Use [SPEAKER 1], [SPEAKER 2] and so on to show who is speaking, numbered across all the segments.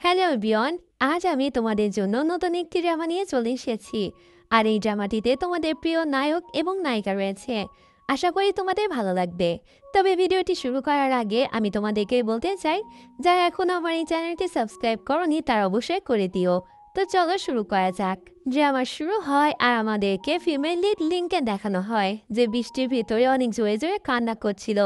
[SPEAKER 1] Hello everyone, আজ আমি তোমাদের জন্য নতুন একটি ড্রামা নিয়ে চলে এসেছি। আর এই ড্রামাটিতে তোমাদের প্রিয় নায়ক এবং নায়িকা রয়েছে। আশা করি তোমাদের ভালো লাগবে। তবে ভিডিওটি শুরু করার আগে আমি তোমাদেরকে বলতে চাই, যারা এখনও আমার এই চ্যানেলটি সাবস্ক্রাইব করনি তারা অবশ্যই করে দিও। তো চলো শুরু করা যাক। ড্রামা শুরু হয় আর আমাদেরকে ফিমেল লিড লিংকে দেখানো হয় যে বৃষ্টির ভিতরে অনেক জোরে জোরে কান্না করছিল,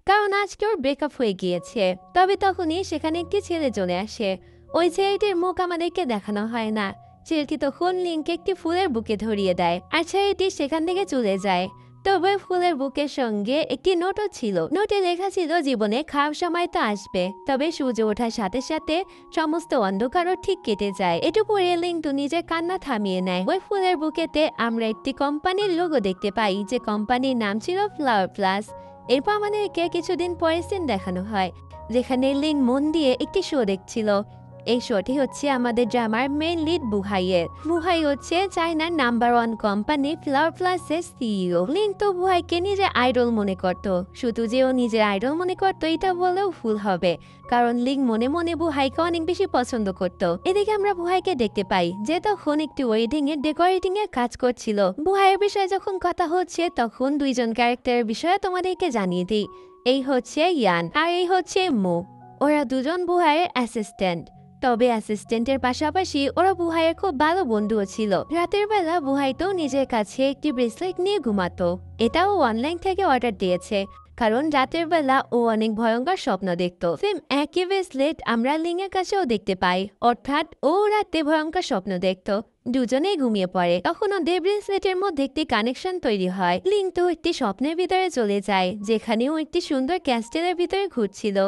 [SPEAKER 1] কারণ আজকে ওর ব্রেকআপ হয়ে গিয়েছে। তবে তখনই সেখানে একটি ছেলে চলে আসে। ওই ছেলেটির মুখ আমাদেরকে দেখানো হয় না। ছেলেটি তখন লিংকে একটি ফুলের বুকে ধরিয়ে দেয় আর ছেলেটি সেখান থেকে চলে যায়। তবে ফুলের বুকের সঙ্গে একটি নোটও ছিল। নোটে লেখা ছিল, জীবনে খারাপ সময় তো আসবে, তবে সূর্য ওঠার সাথে সাথে সমস্ত অন্ধকারও ঠিক কেটে যায়। এটু পরে লিং তো নিজের কান্না থামিয়ে নেয়। ওই ফুলের বুকেতে আমরা একটি কোম্পানির লোগো দেখতে পাই, যে কোম্পানির নাম ছিল ফ্লাওয়ার প্লাস। এরপর আমাদেরকে কিছুদিন পরে সিন দেখানো হয়, যেখানে লিং মন দিয়ে একটি শো দেখছিল। এই শোটি হচ্ছে আমাদের ড্রামার মেইন লিড বুহাইয়ের। বুহাই হচ্ছে চায়নার নাম্বার 1 কোম্পানি ফ্লাওয়ার প্লাসের সিইও। লিং তো বুহাইকে নিজের আইডল মনে করত। শুধু যে ও নিজের আইডল মনে করত এটা বলেও ভুল হবে, কারণ লিং মনে মনে বুহাইকে অনেক বেশি পছন্দ করত। এদিকে আমরা বুহাইকে দেখতে পাই যে তখন একটি ওয়েডিং এর ডেকোরেটিং এর কাজ করছিল। বুহাইয়ের বিষয়ে যখন কথা হচ্ছে তখন দুইজন ক্যারেক্টারের বিষয়ে তোমাদেরকে জানিয়ে দিই। এই হচ্ছে ইয়ান আর এই হচ্ছে মো। ওরা দুজন বুহাইয়ের অ্যাসিস্ট্যান্ট। তবে অ্যাসিস্ট্যান্টের পাশাপাশি ওরা বুহাইয়ের খুব ভালো বন্ধুও ছিল। রাতের বেলা বুহাই তো নিজের কাছে একটি ব্রেসলেট নিয়ে ঘুমাতো। এটাও অনলাইন থেকে অর্ডার দিয়েছে, কারণ রাতের বেলা ও অনেক ভয়ঙ্কর স্বপ্ন দেখতো। সেম একই ব্রেসলেট আমরা লিং এর কাছেও দেখতে পাই, অর্থাৎ ও রাতে ভয়ঙ্কর স্বপ্ন দেখতো। দুজনেই ঘুমিয়ে পড়ে। তখন ওদের ব্রেসলেটের মধ্যে একটি কানেকশন তৈরি হয়। লিং তো একটি স্বপ্নের ভিতরে চলে যায়, যেখানে ও একটি সুন্দর ক্যাস্টেলের ভিতরে ঘুরছিল।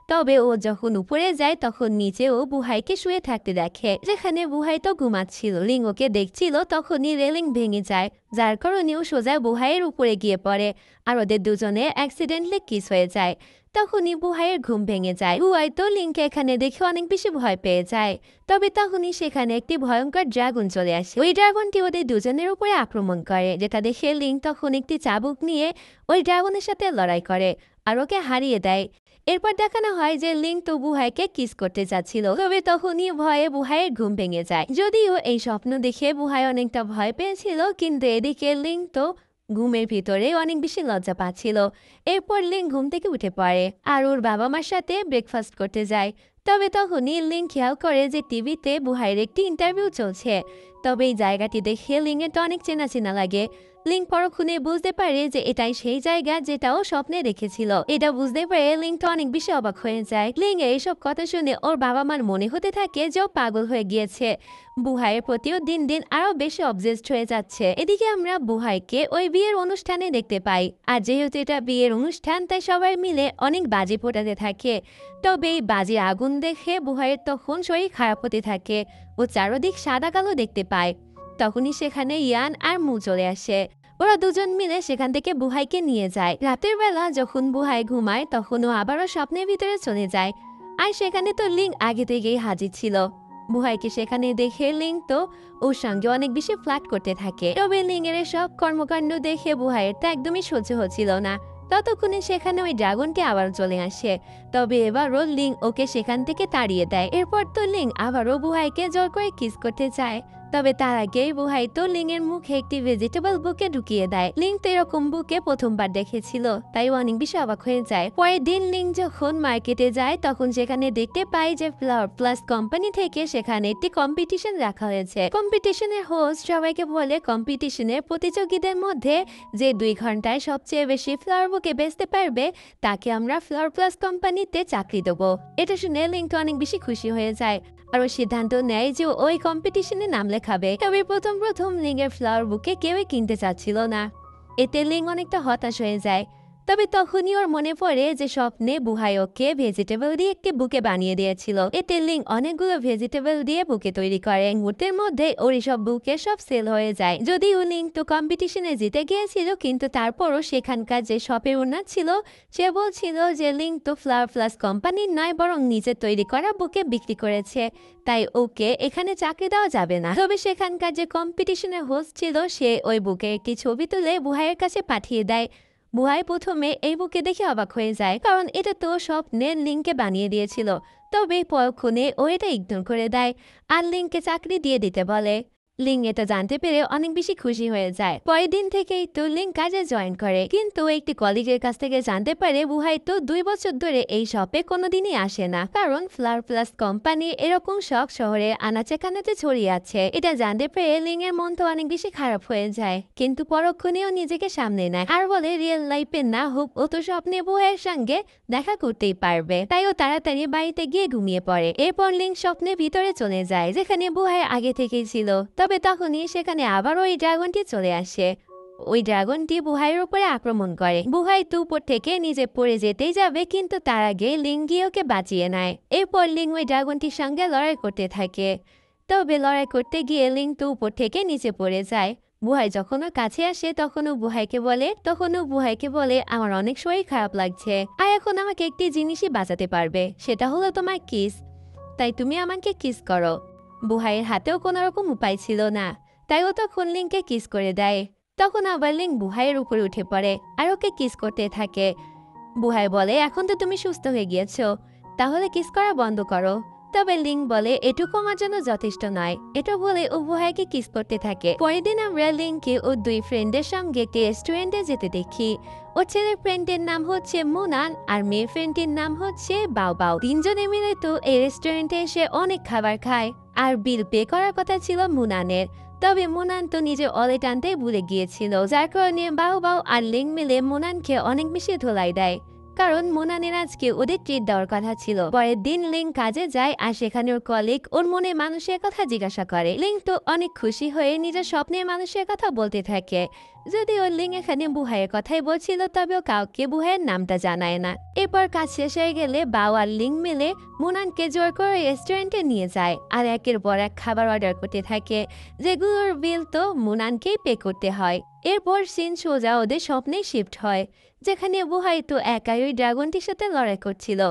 [SPEAKER 1] তবে ও যখন উপরে যায় তখন নিচে ও বুহাইকে শুয়ে থাকতে দেখে, যেখানে বুহাই তো ঘুমাচ্ছিল। লিং ওকে দেখছিল, তখনই রেলিং ভেঙে যায়, যার কারণে ও সোজা বুহাইয়ের উপরে গিয়ে পড়ে আর ওদের দুজনে অ্যাক্সিডেন্টলি কিস হয়ে যায়। তখনই বুহাইয়ের ঘুম ভেঙে যায়। বুহাই তো লিংকে এখানে দেখে অনেক বেশি ভয় পেয়ে যায়। তবে তখনই সেখানে একটি ভয়ঙ্কর ড্রাগন চলে আসে। ওই ড্রাগনটি ওদের দুজনের উপরে আক্রমণ করে, যেটা দেখে লিং তখন একটি চাবুক নিয়ে ওই ড্রাগনের সাথে লড়াই করে আর ওকে হারিয়ে দেয়। এরপর দেখানো হয় যে লিং তো বুহাইকে কিস করতে চাচ্ছিল, তবে তখনই ভয়ে বুহাইয়ের ঘুম ভেঙে যায়। যদিও এই স্বপ্ন দেখে বুহাই অনেকটা ভয় পেয়েছিল, কিন্তু এদিকে লিং তো ঘুমের ভিতরে অনেক বেশি লজ্জা পাচ্ছিল। এরপর লিং ঘুম থেকে উঠে পড়ে আর ওর বাবা মার সাথে ব্রেকফাস্ট করতে যায়। তবে তখনই লিং খেয়াল করে যে টিভিতে বুহাইয়ের একটি ইন্টারভিউ চলছে। তবে এই জায়গাটি দেখে লিং এর তো অনেক চেনা চেনা লাগে। লিং পরক্ষণে বুঝতে পারে যে এটাই সেই জায়গা যেটাও স্বপ্নে দেখেছিল। এটা বুঝতে পেরে লিং তো অনেক বেশি অবাক হয়ে যায়। লিং এর এইসব কথা শুনে ওর বাবা মার মনে হতে থাকে যে ও পাগল হয়ে গিয়েছে। বুহাইয়ের প্রতিও দিন দিন আরো বেশি অবজেস্ট হয়ে যাচ্ছে। এদিকে আমরা বুহাইকে ওই বিয়ের অনুষ্ঠানে দেখতে পাই, আর যেহেতু এটা বিয়ের অনুষ্ঠান তাই সবাই মিলে অনেক বাজি ফোটাতে থাকে। তবে এই বাজির আগুন দেখে বুহাইয়ের তখন শরীর খারাপ হতে থাকে। ও চারদিক সাদা কালো দেখতে পায়। তখনই সেখানে ইয়ান আর মু চলে আসে। ওরা দুজন মিলে সেখান থেকে বুহাইকে নিয়ে যায়। রাতের বেলা যখন বুহাই ঘুমায় তখন ও আবারও স্বপ্নের ভিতরে চলে যায়, আর সেখানে তো লিং আগে থেকেই হাজির ছিল। বুহাইকে সেখানে দেখে লিং তো ওর সঙ্গে অনেক বেশি ফ্লার্ট করতে থাকে। তবে লিং এর সব কর্মকাণ্ড দেখে বুহাইয়ের তা একদমই সহ্য হচ্ছিল না। ততক্ষণে সেখানে ওই ড্রাগনটি আবার চলে আসে। তবে এবারও লিং ওকে সেখান থেকে তাড়িয়ে দেয়। এরপর তো লিং আবারও বুহাইকে জোর করে কিস করতে চায়। তবে তার আগেই বুহাই তো লিং এর মুখে একটি ভেজিটেবল বুকে ঢুকিয়ে দেয়। লিং তো এরকম বুকে প্রথমবার দেখেছিল, তাই অনেক বেশি অবাক হয়ে যায়। পরের দিন লিং যখন মার্কেটে যায় তখন সেখানে দেখতে পাই যে ফ্লাওয়ার প্লাস কোম্পানি থেকে সেখানে একটি কম্পিটিশন রাখা হয়েছে। কম্পিটিশনের হোস্ট সবাইকে বলে কম্পিটিশনের প্রতিযোগীদের মধ্যে যে 2 ঘন্টায় সবচেয়ে বেশি ফ্লাওয়ার বুকে বেচতে পারবে তাকে আমরা ফ্লাওয়ার প্লাস কোম্পানিতে চাকরি দেবো। এটা শুনে লিং তো অনেক বেশি খুশি হয়ে যায় আর ও সিদ্ধান্ত নেয় যে ওই কম্পিটিশনে নাম লেখাবে। তবে প্রথম লিং এর ফ্লাওয়ার বুকে কেউই কিনতে চাচ্ছিল না। এতে লিং অনেকটা হতাশ হয়ে যায়। তবে তখনই ওর মনে পড়ে যে স্বপ্নে বুহাই ওকে ভেজিটেবল দিয়ে একটি বুকে বানিয়ে দিয়েছিল। এতে লিং অনেকগুলো ভেজিটেবল দিয়ে বুকে তৈরি করে। মুহূর্তের মধ্যে ওর সব বুকে সব সেল হয়ে যায়। যদিও লিং তো কম্পিটিশনে জিতে গিয়েছিল, কিন্তু তারপরও সেখানকার যে শপের ওনার ছিল সে বলছিল যে লিং তো ফ্লাওয়ার প্লাস কোম্পানির নয়, বরং নিজের তৈরি করা বুকে বিক্রি করেছে, তাই ওকে এখানে চাকরি দেওয়া যাবে না। তবে সেখানকার যে কম্পিটিশনের হোস্ট ছিল সে ওই বুকে একটি ছবি তুলে বুহাইয়ের কাছে পাঠিয়ে দেয়। বুহাই প্রথমে এই বুকে দেখে অবাক হয়ে যায়, কারণ এটা তো স্বপ্নে লিংকে বানিয়ে দিয়েছিল। তবে পরক্ষণে ও এটা ইগনোর করে দেয় আর লিংকে চাকরি দিয়ে দিতে বলে। লিং এটা জানতে পেরে অনেক বেশি খুশি হয়ে যায়। পরের দিন থেকেই তো লিং কাজে জয়েন করে, কিন্তু একটি কলিগের কাছ থেকে জানতে পারে বুহাই তো 2 বছর ধরে এই শপে কোনোদিনই আসে না, কারণ ফ্লাওয়ার প্লাস কোম্পানি এরকম শখ শহরে আনাচে কানাচে ছড়িয়ে আছে। এটা জানতে পেরে লিং এর মন তো অনেক বেশি খারাপ হয়ে যায়, কিন্তু পরক্ষণেও নিজেকে সামনে নেয় আর বলে রিয়েল লাইফে না হোক ও তো স্বপ্নে বুহাইয়ের সঙ্গে দেখা করতেই পারবে। তাই ও তাড়াতাড়ি বাড়িতে গিয়ে ঘুমিয়ে পড়ে। এরপর লিং স্বপ্নের ভিতরে চলে যায় যেখানে বুহাই আগে থেকেই ছিল। তবে তখনই সেখানে আবার ওই ড্রাগনটি চলে আসে। ওই ড্রাগনটি বুহাইয়ের উপরে আক্রমণ করে। বুহাই তো উপর থেকে নিজে পড়ে যেতেই যাবে, কিন্তু তার আগে লিং গিয়ে ওকে বাঁচিয়ে নেয়। এরপর লিং ওই ড্রাগনটির সঙ্গে লড়াই করতে থাকে। তবে লড়াই করতে গিয়ে লিং তো উপর থেকে নিচে পড়ে যায়। বুহাই যখন ওর কাছে আসে তখনও বুহাইকে বলে আমার অনেক শরীর খারাপ লাগছে, আর এখন আমাকে একটি জিনিসই বাঁচাতে পারবে, সেটা হলো তোমার কিস। তাই তুমি আমাকে কিস করো। বুহাইয়ের হাতেও কোনো রকম উপায় ছিল না, তাই ও তখন লিংকে কিস করে দেয়। তখন আবার লিং বুহাইয়ের উপরে উঠে পড়ে আর ওকে কিস করতে থাকে। বুহাই বলে এখন তো তুমি সুস্থ হয়ে গিয়েছো, তাহলে কিস করা বন্ধ করো। তবে লিং বলে এটুকু আমার জন্য যথেষ্ট নয়। এটা বলে ও বুহাইকে কিস করতে থাকে। পরের দিন আমরা লিংকে ও 2 ফ্রেন্ডের সঙ্গে একটি রেস্টুরেন্টে যেতে দেখি। ও ছেলের ফ্রেন্ডের নাম হচ্ছে মুনান আর মেয়ের ফ্রেন্ডের নাম হচ্ছে বাও বাও। 3 জনে মিলে তো এই রেস্টুরেন্টে এসে অনেক খাবার খায়, আর বিল পে করার কথা ছিল মুনানের। তবে মুনান তো নিজে ওয়ালেট আনতে ভুলে গিয়েছিল, যার কারণে বাও বাও আর লিং মিলে মুনানকে অনেক বেশি ধোলাই দেয়, কারণ মুনানের আজকে ওদের ট্রিট দেওয়ার কথা ছিল। পরের দিন লিং কাজে যায় আর সেখানে ওর কলিগ ওর মনে মানুষের কথা জিজ্ঞাসা করে। লিং তো অনেক খুশি হয়ে নিজের স্বপ্নের মানুষের কথা বলতে থাকে। যদিও লিং এখানে বুহাইয়ের কথাই বলছিল, তবেও কাউকে বুহাইয়ের নামটা জানায় না। এরপর কাজ শেষ হয়ে গেলে বাও আর লিং মিলে মুনানকে জোর করে রেস্টুরেন্টে নিয়ে যায় আর একের পর এক খাবার অর্ডার করতে থাকে, যেগুলোর বিল তো মুনানকেই পে করতে হয়। এরপর সিন সোজা ওদের স্বপ্নে শিফট হয়, যেখানে বুহাই তো একাই ওই ড্রাগনটির সাথে লড়াই করছিল।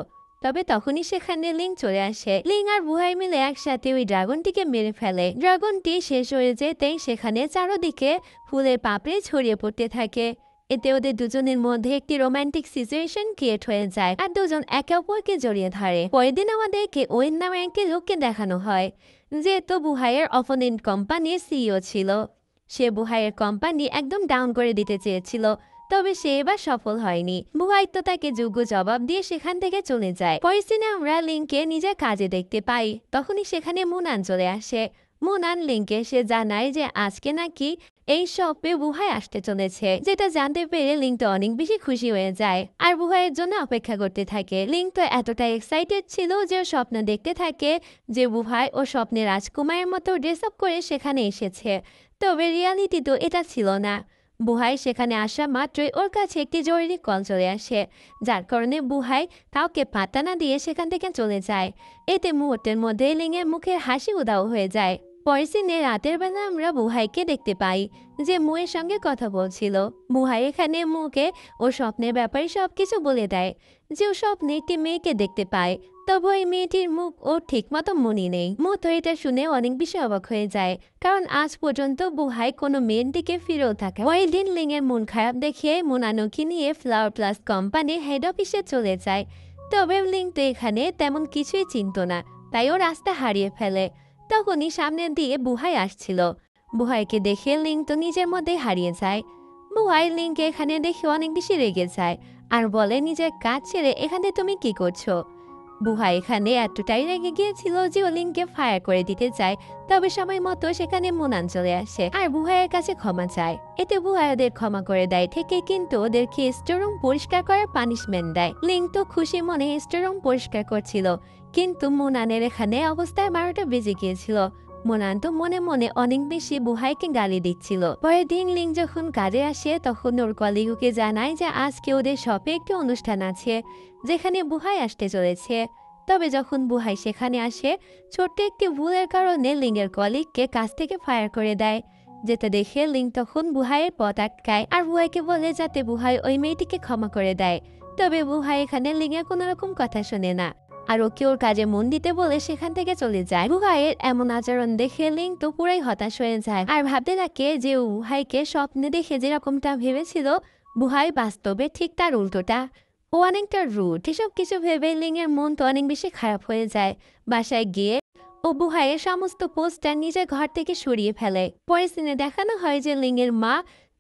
[SPEAKER 1] তবে তখনই সেখানে লিং চলে আসে। লিং আর বুহাই মিলে একসাথে ওই ড্রাগনটিকে মেরে ফেলে। ড্রাগনটি শেষ হয়ে যেতেই সেখানে চারদিকে ফুলের পাপড়ি ছড়িয়ে পড়তে থাকে। এতে ওদের দুজনের মধ্যে একটি রোমান্টিক সিচুয়েশন ক্রিয়েট হয়ে যায় আর দুজন একে অপরকে জড়িয়ে ধরে। পরের দিন আমাদেরকে ওয়েন নামে একটি লোককে দেখানো হয়, যেহেতু বুহাইয়ের অপোনেন্ট কোম্পানির সিইও ছিল। সে বুহাইয়ের কোম্পানি একদম ডাউন করে দিতে চেয়েছিল, তবে সে এবার সফল হয়নি। বুহাই তো তাকে যোগ্য জবাব দিয়ে সেখান থেকে চলে যায়। পরের দিনে আমরা লিংকে নিজের কাজে দেখতে পাই। তখনই সেখানে মুনান চলে আসে। মুনান লিংকে সে জানায় যে আজকে নাকি এই শপে বুহাই আসতে চলেছে, যেটা জানতে পেরে লিং তো অনেক বেশি খুশি হয়ে যায় আর বুহাইয়ের জন্য অপেক্ষা করতে থাকে। লিং তো এতটাই এক্সাইটেড ছিল যে ও স্বপ্ন দেখতে থাকে যে বুহাই ও স্বপ্নে রাজকুমারের মতো ড্রেস আপ করে সেখানে এসেছে। তবে রিয়ালিটি তো এটা ছিল না। বুহাই সেখানে আসা মাত্রই ওর কাছে একটি জরুরি কল চলে আসে, যার কারণে বুহাই কাউকে পাত্তা না দিয়ে সেখান থেকে চলে যায়। এতে মুহূর্তের মধ্যে লিংয়ের মুখের হাসি উধাও হয়ে যায়। পরের দিনে রাতের বেলা আমরা বুহাইকে দেখতে পাই যে মুয়ের সঙ্গে কথা বলছিল। বুহাই এখানে মুকে ও স্বপ্নের ব্যাপারে সবকিছু বলে দেয়, যে ও স্বপ্নে একটি মেয়েকে দেখতে পায়, তবে ওই মেয়েটির মুখ ওর ঠিক মতো মনে নেই। মু তো এটা শুনে অনেক বেশি অবাক হয়ে যায়, কারণ আজ পর্যন্ত বুহাই কোনো মেয়ের দিকে ফিরেও থাকে। ওই দিন লিং এর মন খারাপ দেখে মুনানুকে নিয়ে ফ্লাওয়ার প্লাস কোম্পানির হেড অফিসে চলে যায়। তবে লিং তো এখানে তেমন কিছুই চিনত না, তাই ও রাস্তা হারিয়ে ফেলে। তখনই সামনে দিয়ে বুহাই আসছিল। বুহাইকে দেখে লিং তো নিজের মধ্যে হারিয়ে যায়। বুহাই লিংকে এখানে দেখে অনেক বেশি রেগে যায় আর বলে নিজের কাজ ছেড়ে এখানে তুমি কি করছো। বুহাই এখানে এতটাই রেগে গিয়েছিল যে ও লিংকে ফায়ার করে দিতে চায়। তবে সময় মতো সেখানে মুনান চলে আসে আর বুহাইয়ের কাছে ক্ষমা চায়। এতে বুহাই ওদের ক্ষমা করে দেয় থেকে, কিন্তু ওদেরকে স্টোররুম পরিষ্কার করার পানিশমেন্ট দেয়। লিং তো খুশি মনে স্টোররুম পরিষ্কার করছিল, কিন্তু মুনানের এখানে অবস্থায় 12টা বেজে গিয়েছিল। মুনান তো মনে মনে অনেক বেশি বুহাইকে গালি দিচ্ছিল। পরের দিন লিং যখন কাজে আসে তখন ওর কলিগুকে জানায় যে আজকে ওদের শপে একটি অনুষ্ঠান আছে, যেখানে বুহাই আসতে চলেছে। তবে যখন বুহাই সেখানে আসে, ছোট্ট একটি ভুলের কারণে লিংয়ের কলিগকে কাজ থেকে ফায়ার করে দেয়, যেটা দেখে লিং তখন বুহাইয়ের পথ আটকায় আর বুহাইকে বলে যাতে বুহাই ওই মেয়েটিকে ক্ষমা করে দেয়। তবে বুহাই এখানে লিংয়ের কোনো রকম কথা শোনে না আর ওকে ওর কাজে মন দিতে বলে সেখান থেকে চলে যায়। বুহাইয়ের এমন আচরণ দেখে লিং তো পুরাই হতাশ হয়ে যায় আর ভাবতে থাকে যে বুহাইকে স্বপ্নে দেখে যেরকমটা ভেবেছিল, বুহাই বাস্তবে ঠিক তার উল্টোটা। ও অনেকটা রুড। এসব কিছু ভেবে লিং এর মন তো অনেক বেশি খারাপ হয়ে যায়। বাসায় গিয়ে ও বুহাইয়ের সমস্ত পোস্টার নিজের ঘর থেকে সরিয়ে ফেলে। পরে সিনে দেখানো হয় যে লিং এর মা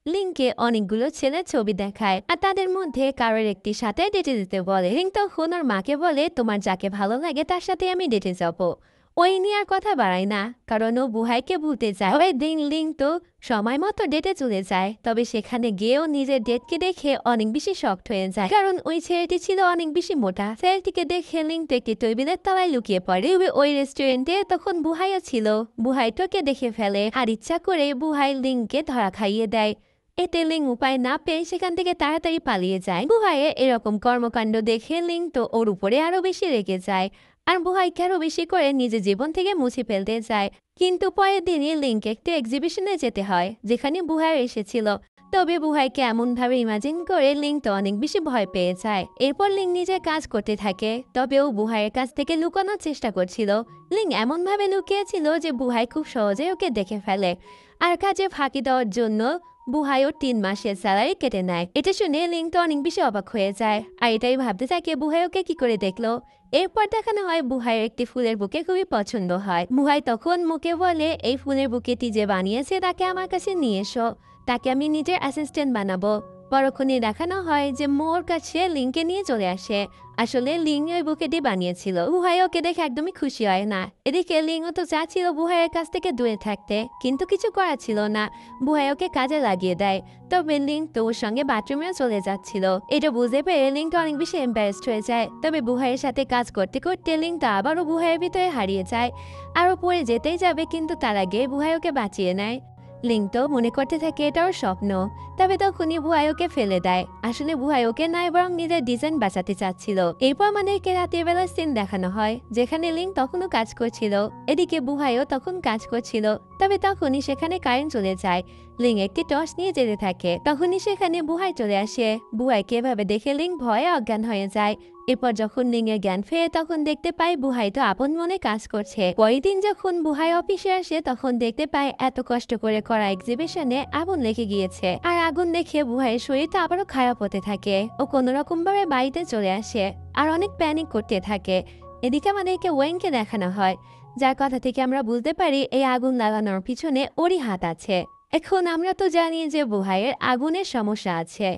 [SPEAKER 1] লিংকে অনেকগুলো ছেলের ছবি দেখায় আর তাদের মধ্যে কারোর একটির সাথে ডেটে দিতে বলে। লিং তখন ওর মাকে বলে, তোমার যাকে ভালো লাগে তার সাথে আমি ডেটে যাবো। ওই নিয়ে আর কথা বাড়ায় না, কারণ ও বুহাইকে ভুলতে চায়। ওই দিন লিং তো সময় মতো ডেটে চলে যায়। তবে সেখানে গিয়েও নিজের ডেটকে দেখে অনেক বেশি শকড হয়ে যায়, কারণ ওই ছেলেটি ছিল অনেক বেশি মোটা। ছেলেটিকে দেখে লিং তো একটি টেবিলের তলায় লুকিয়ে পড়ে। ওই রেস্টুরেন্টে তখন বুহাইও ছিল। বুহাই তোকে দেখে ফেলে আর ইচ্ছা করে বুহাই লিংকে ধরা খাইয়ে দেয়। এতে লিং উপায় না পেয়ে সেখান থেকে তাড়াতাড়ি পালিয়ে যায়। বুহাইয়ের এরকম কর্মকাণ্ড দেখে লিং তো ওর উপরে আরো বেশি রেগে যায় আর বুহাইকে আরো বেশি করে নিজের জীবন থেকে মুছে ফেলতে চায়। কিন্তু পরের দিনই লিংকে একটি এক্সিবিশনে যেতে হয় যেখানে বুহাই এসেছিল। তবে বুহাইকে এমনভাবে ইমাজিন করে লিং তো অনেক বেশি ভয় পেয়ে যায়। এরপর লিং নিজের কাজ করতে থাকে, তবে ও বুহাইয়ের কাছ থেকে লুকানোর চেষ্টা করছিল। লিং এমনভাবে লুকিয়েছিল যে বুহাই খুব সহজে ওকে দেখে ফেলে আর কাজে ফাঁকি দেওয়ার জন্য বুহাই ওর 3 মাসের স্যালারি কেটে নেয়। এটা শুনে লিং তো অনেক বেশি অবাক হয়ে যায় আর এটাই ভাবতে থাকে বুহাই ওকে কি করে দেখলো। এরপর দেখানো হয় বুহাইয়ের একটি ফুলের বুকে খুবই পছন্দ হয়। বুহাই তখন মুখে বলে, এই ফুলের বুকেটি যে বানিয়েছে তাকে আমার কাছে নিয়ে এসো, তাকে আমি নিজের অ্যাসিস্ট্যান্ট বানাবো। পরক্ষণে দেখানো হয় যে মোর কাছে লিংকে নিয়ে চলে আসে। আসলে লিং ওই বুকেটি বানিয়েছিল। বুহাই ওকে দেখে একদমই খুশি হয় না। এদিকে লিংও তো চাচ্ছিল বুহাইয়ের কাছ থেকে দূরে থাকতে, কিন্তু কিছু করার ছিল না। বুহাই ওকে কাজে লাগিয়ে দেয়। তবে লিং তো ওর সঙ্গে বাথরুমেও চলে যাচ্ছিল। এটা বুঝে পেয়ে লিং তো অনেক বেশি এম্বারেসড হয়ে যায়। তবে বুহাইয়ের সাথে কাজ করতে করতে লিং তো আবারও বুহাইয়ের ভিতরে হারিয়ে যায়। আরও পরে যেতেই যাবে, কিন্তু তার আগে বুহাই ওকে বাঁচিয়ে নেয়। লিং তো মনে করতে থাকে এটা ওর স্বপ্ন। তবে তখনই বুহাই ওকে ফেলে দেয়। আসলে বুহাই ওকে নয় বরং নিজের ডিজাইন বাঁচাতে চাচ্ছিল। এরপর আমাদেরকে রাতের বেলা সিন দেখানো হয় যেখানে লিং তখনও কাজ করছিল, এদিকে বুহাইও তখন কাজ করছিল। তবে তখনই সেখানে কারেন্ট চলে যায়। লিং একটি টর্চ নিয়ে যেতে থাকে, তখনই সেখানে বুহাই চলে আসে। বুহাইকে এভাবে দেখে লিং ভয়ে অজ্ঞান হয়ে যায়। এরপর যখন লিং এর জ্ঞান ফেরে তখন দেখতে পায় বুহাই তো আপন মনে কাজ করছে। পরের দিন যখন বুহাই অফিসে আসে তখন দেখতে পায় এত কষ্ট করে করা এক্সিবিশনে আগুন লেগে গিয়েছে। আর আগুন দেখে বুহাইয়ের শরীর তো আবারও খারাপ হতে থাকে। ও কোনোরকম ভাবে বাড়িতে চলে আসে আর অনেক প্যানিক করতে থাকে। এদিকে আমাদেরকে ওয়েনকে দেখানো হয়, যার কথা থেকে আমরা বুঝতে পারি এই আগুন লাগানোর পিছনে ওরই হাত আছে। এখন আমরা তো জানি যে বুহাইয়ের আগুনের সমস্যা আছে,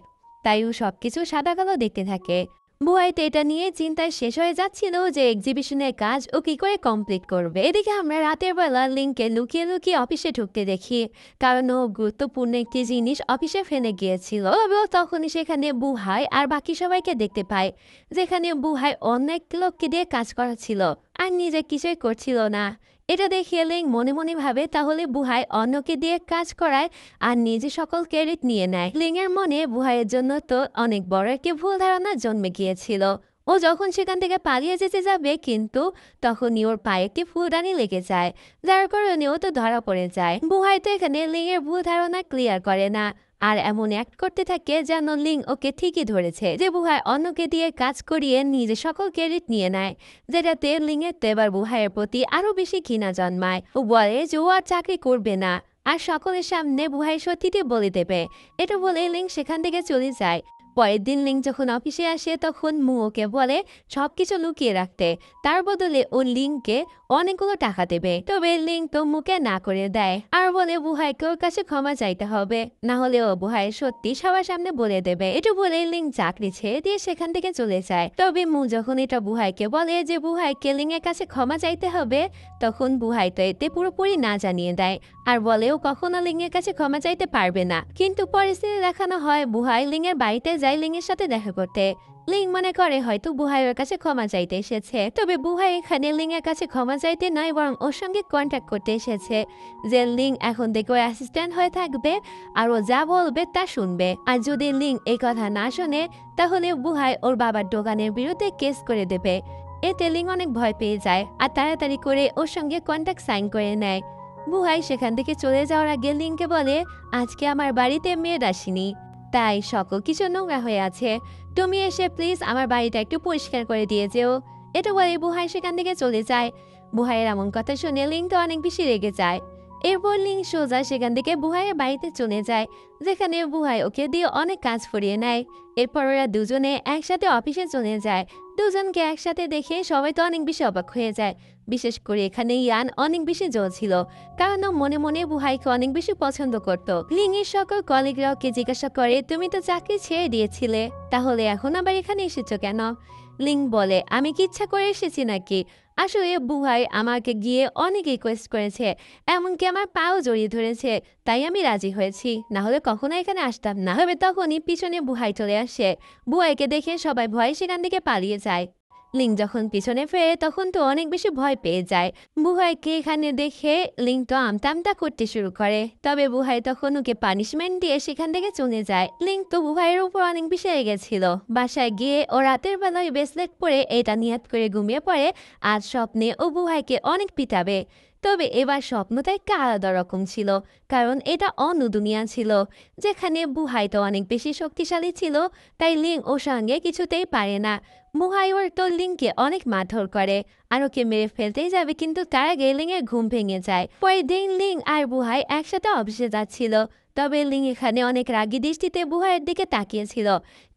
[SPEAKER 1] তাই ও সবকিছু সাদা কালো দেখতে থাকে। বুহাই তো এটা নিয়ে চিন্তায় শেষ হয়ে যাচ্ছিল যে এক্সিবিশনের কাজ ও কি করে কমপ্লিট করবে। এদিকে আমরা রাতের বেলা লিংকে লুকিয়ে লুকিয়ে অফিসে ঢুকতে দেখি, কারণ ও গুরুত্বপূর্ণ একটি জিনিস অফিসে ফেলে গিয়েছিল। তবে ও তখনই সেখানে বুহাই আর বাকি সবাইকে দেখতে পায়, যেখানে বুহাই অনেক লোককে দিয়ে কাজ করাচ্ছিল আর নিজে কিছুই করছিল না। এটা দেখিয়ে লিং মনে মনে ভাবে তাহলে বুহাই অন্যকে দিয়ে কাজ করায় আর নিজে সকল ক্রেডিট নিয়ে নেয়। লিং এর মনে বুহাইয়ের জন্য তো অনেক বড় একটি ভুল ধারণা জন্মে গিয়েছিল। ও যখন সেখান থেকে পালিয়ে যেতে যাবে, কিন্তু তখনই ওর পায়ে একটি ফুলদানি লেগে যায়, যার কারণে ও তো ধরা পড়ে যায়। বুহাই তো এখানে লিং এর ভুল ধারণা ক্লিয়ার করে না আর এমন অ্যাক্ট করতে থাকে যেন লিং ওকে ঠিকই ধরেছে, যে বুহাই অন্যকে দিয়ে কাজ করিয়ে নিজে সকল ক্রেডিট নিয়ে নেয়, যেটাতে লিং এর তো এবার বুহাইয়ের প্রতি আরো বেশি ঘৃণা জন্মায়। ও বলে যে ও আর চাকরি করবে না আর সকলের সামনে বুহাই সত্যিটি বলে দেবে। এটা বলে লিং সেখান থেকে চলে যায়। পরের দিন লিং যখন অফিসে আসে তখন মু ওকে বলে সবকিছু লুকিয়ে রাখতে, তার বদলে ও লিংকে অনেকগুলো টাকা দেবে। তবে লিং তো মুখে না করে দেয় আর বলে বুহাইকে ওর কাছে ক্ষমা চাইতে হবে, না হলে ও বুহাই সত্যি সবার সামনে বলে দেবে। এটা বলে লিং চাকরি ছেড়ে দিয়ে সেখান থেকে চলে যায়। তবে মু যখন এটা বুহাইকে বলে যে বুহাইকে লিং এর কাছে ক্ষমা চাইতে হবে, তখন বুহাই তো এতে পুরোপুরি না জানিয়ে দেয় আর বলে ও কখনো লিং এর কাছে ক্ষমা চাইতে পারবে না। কিন্তু পরিস্থিতি দেখানো হয় বুহাই লিং এর বাড়িতে যায় লিং এর সাথে দেখা করতে। লিং মনে করে হয়তো বুহাইয়ের কাছে ক্ষমা চাইতে এসেছে, তবে বুহাই এখানে লিং এর কাছে ক্ষমা চাইতে নয় বরং ওর সঙ্গে কন্ট্যাক্ট করতে এসেছে, যে লিং এখন থেকে ওর অ্যাসিস্ট্যান্ট হয়ে থাকবে আর ও যা বলবে তা শুনবে। আর যদি লিং এই কথা না শোনে তাহলে বুহাই ওর বাবার দোকানের বিরুদ্ধে কেস করে দেবে। এতে লিং অনেক ভয় পেয়ে যায় আর তাড়াতাড়ি করে ওর সঙ্গে কন্ট্যাক্ট সাইন করে নেয়। বুহাই সেখান থেকে চলে যাওয়ার আগে লিংকে বলে, আজকে আমার বাড়িতে মেয়ের আসেনি, তাই সকল কিছু নোংরা হয়ে আছে, তুমি এসে প্লিজ আমার বাড়িটা একটু পরিষ্কার করে দিয়ে যেও। এটা বলে বুহাই সেখান থেকে চলে যায়। বুহাইয়ের এমন কথা শুনে লিং তো অনেক বেশি রেগে যায়। এরপর লিং সোজা সেখান থেকে বুহাইয়ের বাড়িতে চলে যায়, যেখানে বুহাই ওকে দিয়ে অনেক কাজ করিয়ে নেয়। এরপর ওরা দুজনে একসাথে অফিসে চলে যায়। দুজনকে একসাথে দেখে সবাই তো অনেক বেশি অবাক হয়ে যায়। বিশেষ করে এখানে ইয়ান অনেক বেশি জ্বলছিল, কারণ ও মনে মনে বুহাইকে অনেক বেশি পছন্দ করত। লিং এর সকল কলিগরা ওকে জিজ্ঞাসা করে, তুমি তো চাকরি ছেড়ে দিয়েছিলে, তাহলে এখন আবার এখানে এসেছো কেন? লিং বলে, আমি কি ইচ্ছা করে এসেছি নাকি? আসলে বুহাই আমাকে গিয়ে অনেক রিকোয়েস্ট করেছে, এমনকি আমার পাও জড়িয়ে ধরেছে, তাই আমি রাজি হয়েছি, না হলে কখনো এখানে আসতাম না। তবে তখনই পিছনে বুহাই চলে আসে। বুহাইকে দেখে সবাই ভয়ে সেখান থেকে পালিয়ে যায়। লিং যখন পিছনে ফেরে তখন তো অনেক বেশি ভয় পেয়ে যায়। বুহাইকে এখানে দেখে লিং তো আমতা আমতা করতে শুরু করে, তবে বুহাই তখন ওকে পানিশমেন্ট দিয়ে সেখান থেকে চলে যায়। লিং তো বুহাইয়ের উপর অনেক বেশি রেগেছিল। বাসায় গিয়ে ও রাতের বেলায় ব্রেসলেট পরে এটা নিয়াত করে ঘুমিয়ে পড়ে আজ স্বপ্নে ও বুহাইকে অনেক পিটাবে। তবে এবার স্বপ্নটা একটু আলাদা রকম ছিল, কারণ এটা অন্য দুনিয়া ছিল, যেখানে বুহাই তো অনেক বেশি শক্তিশালী ছিল, তাই লিং ওর সঙ্গে কিছুতেই পারে না। বুহাই ওর তো লিংকে অনেক মারধর করে আর ওকে মেরে ফেলতেই যাবে, কিন্তু তার আগে লিং এর ঘুম ভেঙে যায়। পরের দিন লিং আর বুহাই একসাথে অফিসে যাচ্ছিল, তবে লিং এখানে অনেক রাগী দৃষ্টিতে বুহাইয়ের দিকে তাকিয়েছিল,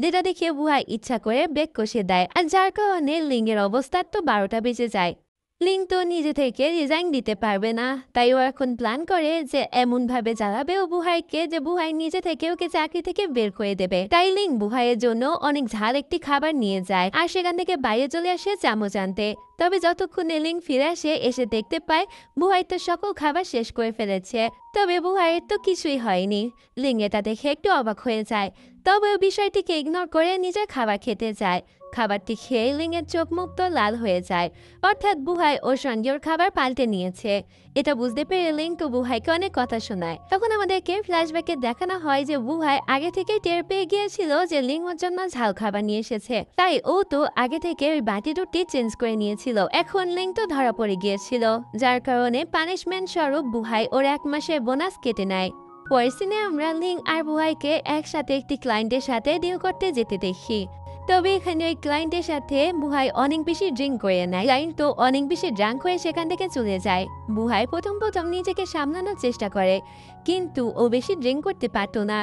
[SPEAKER 1] যেটা দেখে বুহাই ইচ্ছা করে বেগ কষে দেয়, আর যার কারণে লিং এর অবস্থা তো 12টা বেজে যায়। লিং তো নিজে থেকে রিজাইন দিতে পারবে না, তাই ও এখন প্ল্যান করে যে এমনভাবে জ্বালাবে ও বুহাইকে যে বুহাই নিজে থেকে ওকে চাকরি থেকে বের করে দেবে। তাই লিং বুহাইয়ের জন্য অনেক ঝাল একটি খাবার নিয়ে যায় আর সেখান থেকে বাইরে চলে আসে চামচ আনতে। তবে যতক্ষণে লিং ফিরে এসে দেখতে পায় বুহাই তো সকল খাবার শেষ করে ফেলেছে, তবে বুহাইয়ের তো কিছুই হয়নি। লিং এটা দেখে একটু অবাক হয়ে যায়, তবে ও বিষয়টিকে ইগনোর করে নিজের খাবার খেতে যায়। খাবারটি খেয়ে লিং এর চোখ মুখ তো লাল হয়ে যায়, অর্থাৎ বুহাই ওর সঙ্গে ওর খাবার পাল্টে নিয়েছে। এটা বুঝতে পেরে লিং তো বুহাইকে অনেক কথা শোনায়। তখন আমাদেরকে ফ্ল্যাশব্যাকে দেখানো হয় যে বুহাই আগে থেকে টের পেয়ে গিয়েছিল যে লিং ওর জন্য ঝাল খাবার নিয়ে এসেছে, তাই ও তো আগে থেকে ওই বাটি দুটি চেঞ্জ করে নিয়েছিল। এখন লিং তো ধরা পড়ে গিয়েছিল, যার কারণে পানিশমেন্ট স্বরূপ বুহাই ওর 1 মাসের বোনাস কেটে নেয়। পরের সিনে আমরা লিং আর বুহাইকে একসাথে একটি ক্লায়েন্টের সাথে ডিল করতে যেতে দেখি। তবে এখানে ওই ক্লায়েন্টের সাথে বুহাই অনেক বেশি ড্রিঙ্ক করে নেয়। ক্লায়েন্ট তো অনেক বেশি ড্রাঙ্ক হয়ে সেখান থেকে চলে যায়। বুহাই প্রথম নিজেকে সামলানোর চেষ্টা করে, কিন্তু ও বেশি ড্রিঙ্ক করতে পারতো না,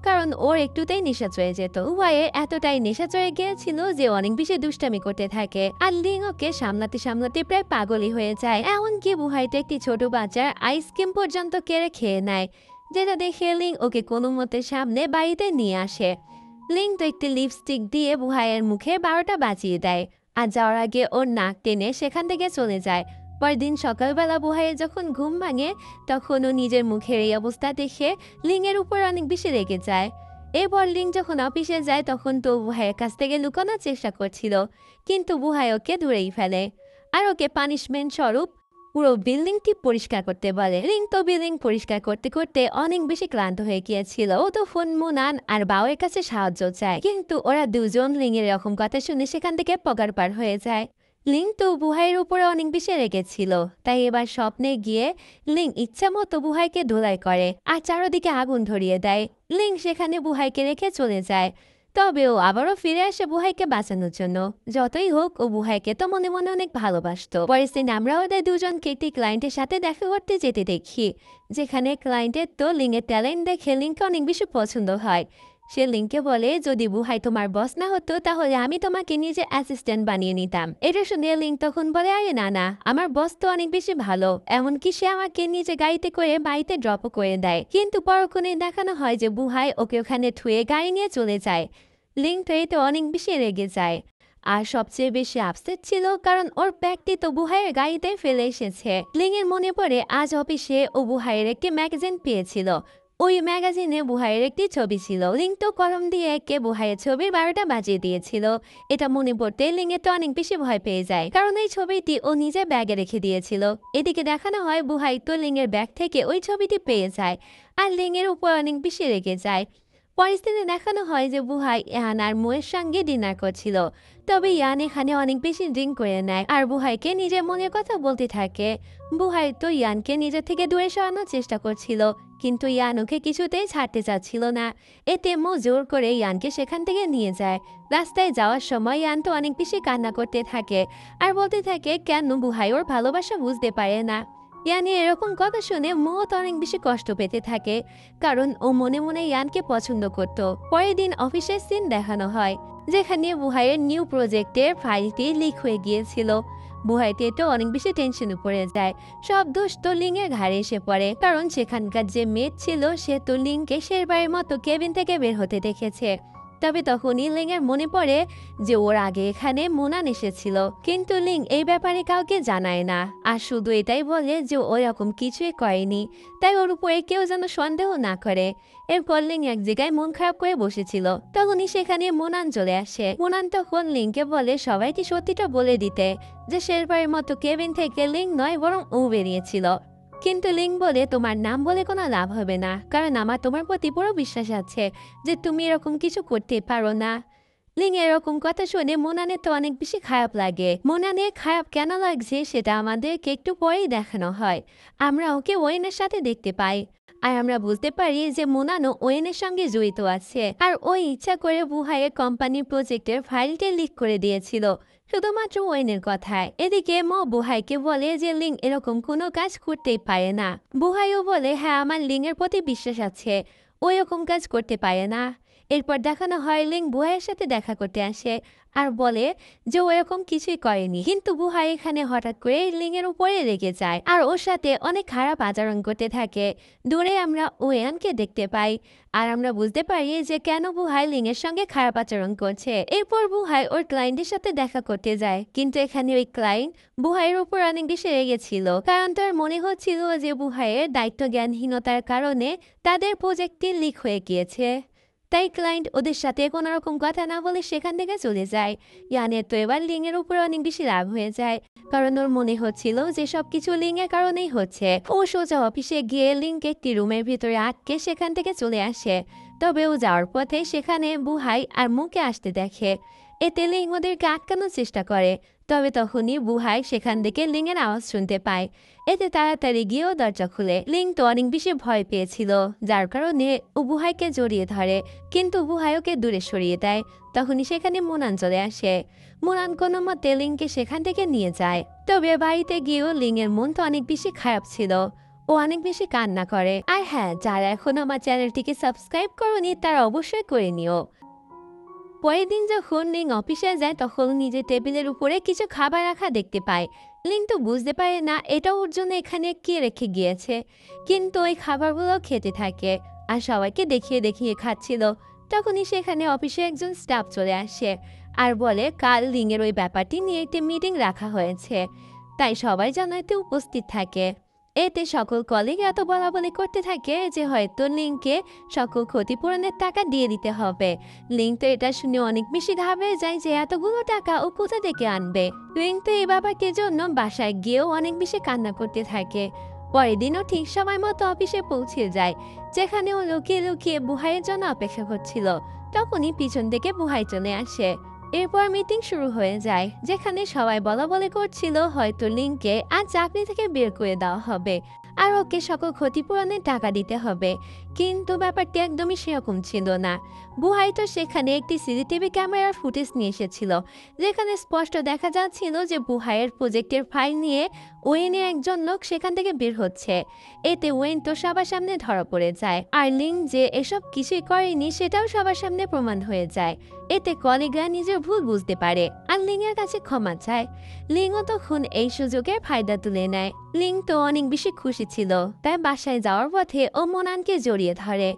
[SPEAKER 1] কারণ ওর একটুতেই নেশা চড়ে যেত। বুহাইয়ের এতটাই নেশা চড়ে গিয়েছিল যে অনেক বেশি দুষ্টামি করতে থাকে, আর লিং ওকে সামলাতে সামলাতে প্রায় পাগলই হয়ে যায়। এমনকি বুহাইতে একটি ছোট বাচ্চার আইসক্রিম পর্যন্ত কেড়ে খেয়ে নেয়, যেটা দেখে লিং ওকে কোনো মতে সামনে বাড়িতে নিয়ে আসে। লিং তো একটি লিপস্টিক দিয়ে বুহাইয়ের মুখে 12টা বাজিয়ে দেয়, আর যাওয়ার আগে ওর নাক টেনে সেখান থেকে চলে যায়। পরদিন সকালবেলা বুহাইয়ের যখন ঘুম ভাঙে তখন ও নিজের মুখের এই অবস্থা দেখে লিং এর উপর অনেক বেশি রেগে যায়। এরপর লিং যখন অফিসে যায় তখন তো বুহাইয়ের কাছ থেকে লুকানোর চেষ্টা করছিল, কিন্তু বুহাই ওকে ধরেই ফেলে আর ওকে পানিশমেন্ট স্বরূপ পুরো বিল্ডিংটি পরিষ্কার করতে বলে। লিং তো বিল্ডিং পরিষ্কার করতে করতে অনেক বেশি ক্লান্ত হয়ে গিয়েছিল। ও তো ফোন মুনান আর বাওয়ের কাছে সাহায্য চায়, কিন্তু ওরা দুজন লিং এর এরকম কথা শুনে সেখান থেকে পগার পার হয়ে যায়। লিং তো বুহাইয়ের উপরে অনেক বেশি রেগেছিল, তাই এবার স্বপ্নে গিয়ে লিং ইচ্ছা মতো বুহাইকে ধোলাই করে আর চারদিকে আগুন ধরিয়ে দেয়। লিং সেখানে বুহাইকে রেখে চলে যায়, তবে ও আবারও ফিরে আসে বুহাইকে বাঁচানোর জন্য। যতই হোক ও বুহাইকে তো মনে মনে অনেক ভালোবাসতো। পরের দিন আমরা ওদের দুজনকে একটি ক্লায়েন্টের সাথে দেখা করতে যেতে দেখি, যেখানে ক্লায়েন্টের তো লিংয়ের ট্যালেন্ট দেখে লিংকে অনেক বেশি পছন্দ হয়। সে লিংকে বলে, যদি বুহাই তোমার বস না হতো তাহলে আমি তোমাকে নিজে অ্যাসিস্ট্যান্ট বানিয়ে নিতাম। এটা শুনে লিং তখন বলে, আরে না না, আমার বস তো অনেক বেশি ভালো, এমনকি সে আমাকে নিজে গাড়িতে করে বাড়িতে ড্রপও করে দেয়। কিন্তু পরক্ষণে দেখানো হয় যে বুহাই ওকে ওখানে থুয়ে গাড়ি নিয়ে চলে যায়। লিং তো এতে অনেক বেশি রেগে যায়, আর সবচেয়ে বেশি আপসেট ছিল কারণ ওর ব্যাগটি তো বুহাইয়ের গাড়িতে ফেলে এসেছে। লিং এর মনে পড়ে আজ অফিসে ও বুহাইয়ের একটি ম্যাগাজিন পেয়েছিল, ওই ম্যাগাজিনে বুহাইয়ের একটি ছবি ছিল। লিং তো কলম দিয়ে একে বুহাইয়ের ছবির 12টা বাজিয়ে দিয়েছিল। এটা মনে পড়তে লিং এর তো অনেক বেশি ভয় পেয়ে যায়, কারণ এই ছবিটি ও নিজের ব্যাগে রেখে দিয়েছিল। এদিকে দেখানো হয় বুহাই তো লিং এর ব্যাগ থেকে ওই ছবিটি পেয়ে যায়, আর লিং এর উপর অনেক বেশি রেগে যায়। পরিস্থিতি দেখানো হয় যে বুহাই ইয়ান আর মোয়ের সঙ্গে ডিনার করছিল, তবে ইয়ান এখানে অনেক বেশি ড্রিঙ্ক করে নেয় আর বুহাইকে নিজের মনের কথা বলতে থাকে। বুহাই তো ইয়ানকে নিজের থেকে দূরে সরানোর চেষ্টা করছিল, কিন্তু ইয়ান ওকে কিছুতেই ছাড়তে চাচ্ছিল না। এতে মো জোর করে ইয়ানকে সেখান থেকে নিয়ে যায়। রাস্তায় যাওয়ার সময় ইয়ান তো অনেক বেশি কান্না করতে থাকে আর বলতে থাকে কেন বুহাই ওর ভালোবাসা বুঝতে পারে না। ইয়ানের এরকম কথা শুনে মো তো অনেক বেশি কষ্ট পেতে থাকে, কারণ ও মনে মনে ইয়ানকে পছন্দ করত। পরের দিন অফিসের সিন দেখানো হয়, যেখানে বুহাইয়ের নিউ প্রজেক্টের ফাইলটি লিক হয়ে গিয়েছিল। বুহাইতে তো অনেক বেশি টেনশনে পড়ে যায়। সব দোষ তো লিংয়ের ঘাড়ে এসে পড়ে, কারণ সেখানকার যে মেয়ে ছিল সে তো লিংকে শেষবারের মতো কেবিন থেকে বের হতে দেখেছে। তবে তখনই লিংয়ের মনে পড়ে যে ওর আগে এখানে মোনান এসেছিল, কিন্তু লিং এই ব্যাপারে কাউকে জানায় না, আর শুধু এটাই বলে যে ও এরকম কিছুই করেনি, তাই ওর উপরে কেউ যেন সন্দেহ না করে। এরপর লিং এক জায়গায় মন খারাপ করে বসেছিল, তখনই সেখানে মোনান চলে আসে। মোনান তখন লিংকে বলে সবাইকে সত্যিটা বলে দিতে, যে শেষবারের মতো কেবিন থেকে লিং নয় বরং ও বেরিয়েছিল। কিন্তু লিং বলে তোমার নাম বলে কোনো লাভ হবে না, কারণ আমার তোমার প্রতি পুরো বিশ্বাস আছে যে তুমি এরকম কিছু করতে পারো না। লিং এরকম কথা শুনে মোনানের তো অনেক বেশি খারাপ লাগে। মোনানের খারাপ কেন লাগছে সেটা আমাদেরকে একটু পরেই দেখানো হয়। আমরা ওকে ওয়েনের সাথে দেখতে পাই, আর আমরা বুঝতে পারি যে মোনানো ওয়েনের সঙ্গে জড়িত আছে, আর ওই ইচ্ছা করে বুহাইয়ের কোম্পানির প্রজেক্টের ফাইলটি লিক করে দিয়েছিল শুধুমাত্র ওয়েনের কথায়। এদিকে মো বুহাইকে বলে যে লিং এরকম কোনো কাজ করতেই পারে না। বুহাইও বলে হ্যাঁ, আমার লিংয়ের প্রতি বিশ্বাস আছে, ও এরকম কাজ করতে পারে না। এরপর দেখানো হয় লিং বুহাইয়ের সাথে দেখা করতে আসে আর বলে যে ও এরকম কিছুই করেনি, কিন্তু বুহাই এখানে হঠাৎ করে লিং এর উপরে রেগে যায় আর ওর সাথে অনেক খারাপ আচরণ করতে থাকে। দূরে আমরা ওয়ানকে দেখতে পাই, আর আমরা বুঝতে পারি যে কেন বুহাই লিং এর সঙ্গে খারাপ আচরণ করছে। এরপর বুহাই ওর ক্লায়েন্টের সাথে দেখা করতে যায়, কিন্তু এখানে ওই ক্লায়েন্ট বুহাইয়ের উপর অনেক বেশি রেগেছিল, কারণ তার মনে হচ্ছিল যে বুহাইয়ের দায়িত্ব জ্ঞানহীনতার কারণে তাদের প্রজেক্টটি লিক হয়ে গিয়েছে। তাই ক্লায়েন্ট ওদের সাথে কোনো রকম কথা না বলে সেখান থেকে চলে যায়। ইয়ানের তো এবার লিং এর উপর অনেক বেশি রাগ হয়ে যায়, কারণ ওর মনে হচ্ছিল যে সবকিছু লিং এর কারণেই হচ্ছে। ও সোজা অফিসে গিয়ে লিংকে একটি রুমের ভিতরে আটকে সেখান থেকে চলে আসে। তবে ও যাওয়ার পথে সেখানে বুহাই আর মুকে আসতে দেখে। এতে লিং ওদেরকে আটকানোর চেষ্টা করে, তবে তখনই বুহাই সেখান থেকে লিং এর আওয়াজ শুনতে পায়। এতে তাড়াতাড়ি গিয়েও দরজা খুলে। লিং তো অনেক বেশি ভয় পেয়েছিল, যার কারণে ও বুহাইকে জড়িয়ে ধরে, কিন্তু বুহাই ওকে দূরে সরিয়ে দেয়। তখনই সেখানে মোনান চলে আসে। মোনান কোনো মতে লিংকে সেখান থেকে নিয়ে যায়। তবে বাড়িতে গিয়েও লিং এর মন তো অনেক বেশি খারাপ ছিল, ও অনেক বেশি কান্না করে। আর হ্যাঁ, যারা এখন আমার চ্যানেলটিকে সাবস্ক্রাইব করোনি তারা অবশ্যই করে নিও। পরের দিন যখন লিং অফিসে যায় তখন নিজের টেবিলের উপরে কিছু খাবার রাখা দেখতে পায়। লিং তো বুঝতে পারে না এটা ওর জন্য এখানে কে রেখে গিয়েছে, কিন্তু ওই খাবারগুলো খেতে থাকে আর সবাইকে দেখিয়ে দেখিয়ে খাচ্ছিল। তখনই সেখানে অফিসে একজন স্টাফ চলে আসে আর বলে কাল লিং এর ওই ব্যাপারটি নিয়ে একটি মিটিং রাখা হয়েছে, তাই সবাই যেন এতে উপস্থিত থাকে। এতে সকল কলিগ এত বলাবলি করতে থাকে যে হয়তো লিংকে সকল ক্ষতিপূরণের টাকা দিয়ে দিতে হবে। লিং তো এটা শুনে অনেক বেশি ঘাবড়ে যায় যে এতগুলো টাকা ও কোথা থেকে আনবে। লিং তো এই ব্যাপারটির জন্য বাসায় গিয়েও অনেক বেশি কান্না করতে থাকে। পরের দিনও ঠিক সময় মতো অফিসে পৌঁছে যায়, যেখানে ও লুকিয়ে লুকিয়ে বুহাইয়ের জন্য অপেক্ষা করছিল। তখনই পিছন থেকে বুহাই চলে আসে। এরপর মিটিং শুরু হয়ে যায়, যেখানে সবাই বলা বলে করছিল হয়তো লিংকে আজ চাকরি থেকে বের করে দেওয়া হবে আর ওকে সকল ক্ষতিপূরণের টাকা দিতে হবে, কিন্তু ব্যাপারটি একদমই সেরকম ছিল না। বুহাই তো সেখানে একটি সিসিটিভি ক্যামেরার ফুটেজ নিয়ে এসেছিল, যেখানে স্পষ্ট দেখা যাচ্ছিল যে বুহাইয়ের প্রজেক্টের ফাইল নিয়ে ওয়েনের একজন লোক সেখান থেকে বের হচ্ছে। এতে ওয়েন তো সবার সামনে ধরা পড়ে যায়, আর লিং যে এসব কিছুই করেনি সেটাও সবার সামনে প্রমাণ হয়ে যায়। এতে কলিগরা নিজের ভুল বুঝতে পারে আর লিং এর কাছে ক্ষমা চায়। লিংও তখন এই সুযোগের ফায়দা তুলে নেয়। লিং তো অনেক বেশি খুশি ছিল, তাই বাসায় যাওয়ার পথে ও মোনানকে জড়িয়ে ধরে,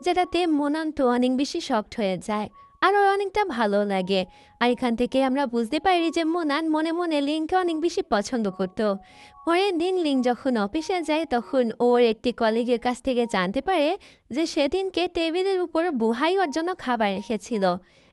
[SPEAKER 1] যেটাতে মোনান তো অনেক বেশি শকড হয়ে যায় আর ওর অনেকটা ভালো লাগে। আর এখান থেকে আমরা বুঝতে পারি যে মোনান মনে মনে লিংকে অনেক বেশি পছন্দ করত। পরের দিন লিং যখন অফিসে যায় তখন ওর একটি কলিগের কাছ থেকে জানতে পারে যে সেদিনকে টেবিলের উপর বুহাই ওর জন্য খাবার রেখেছিল।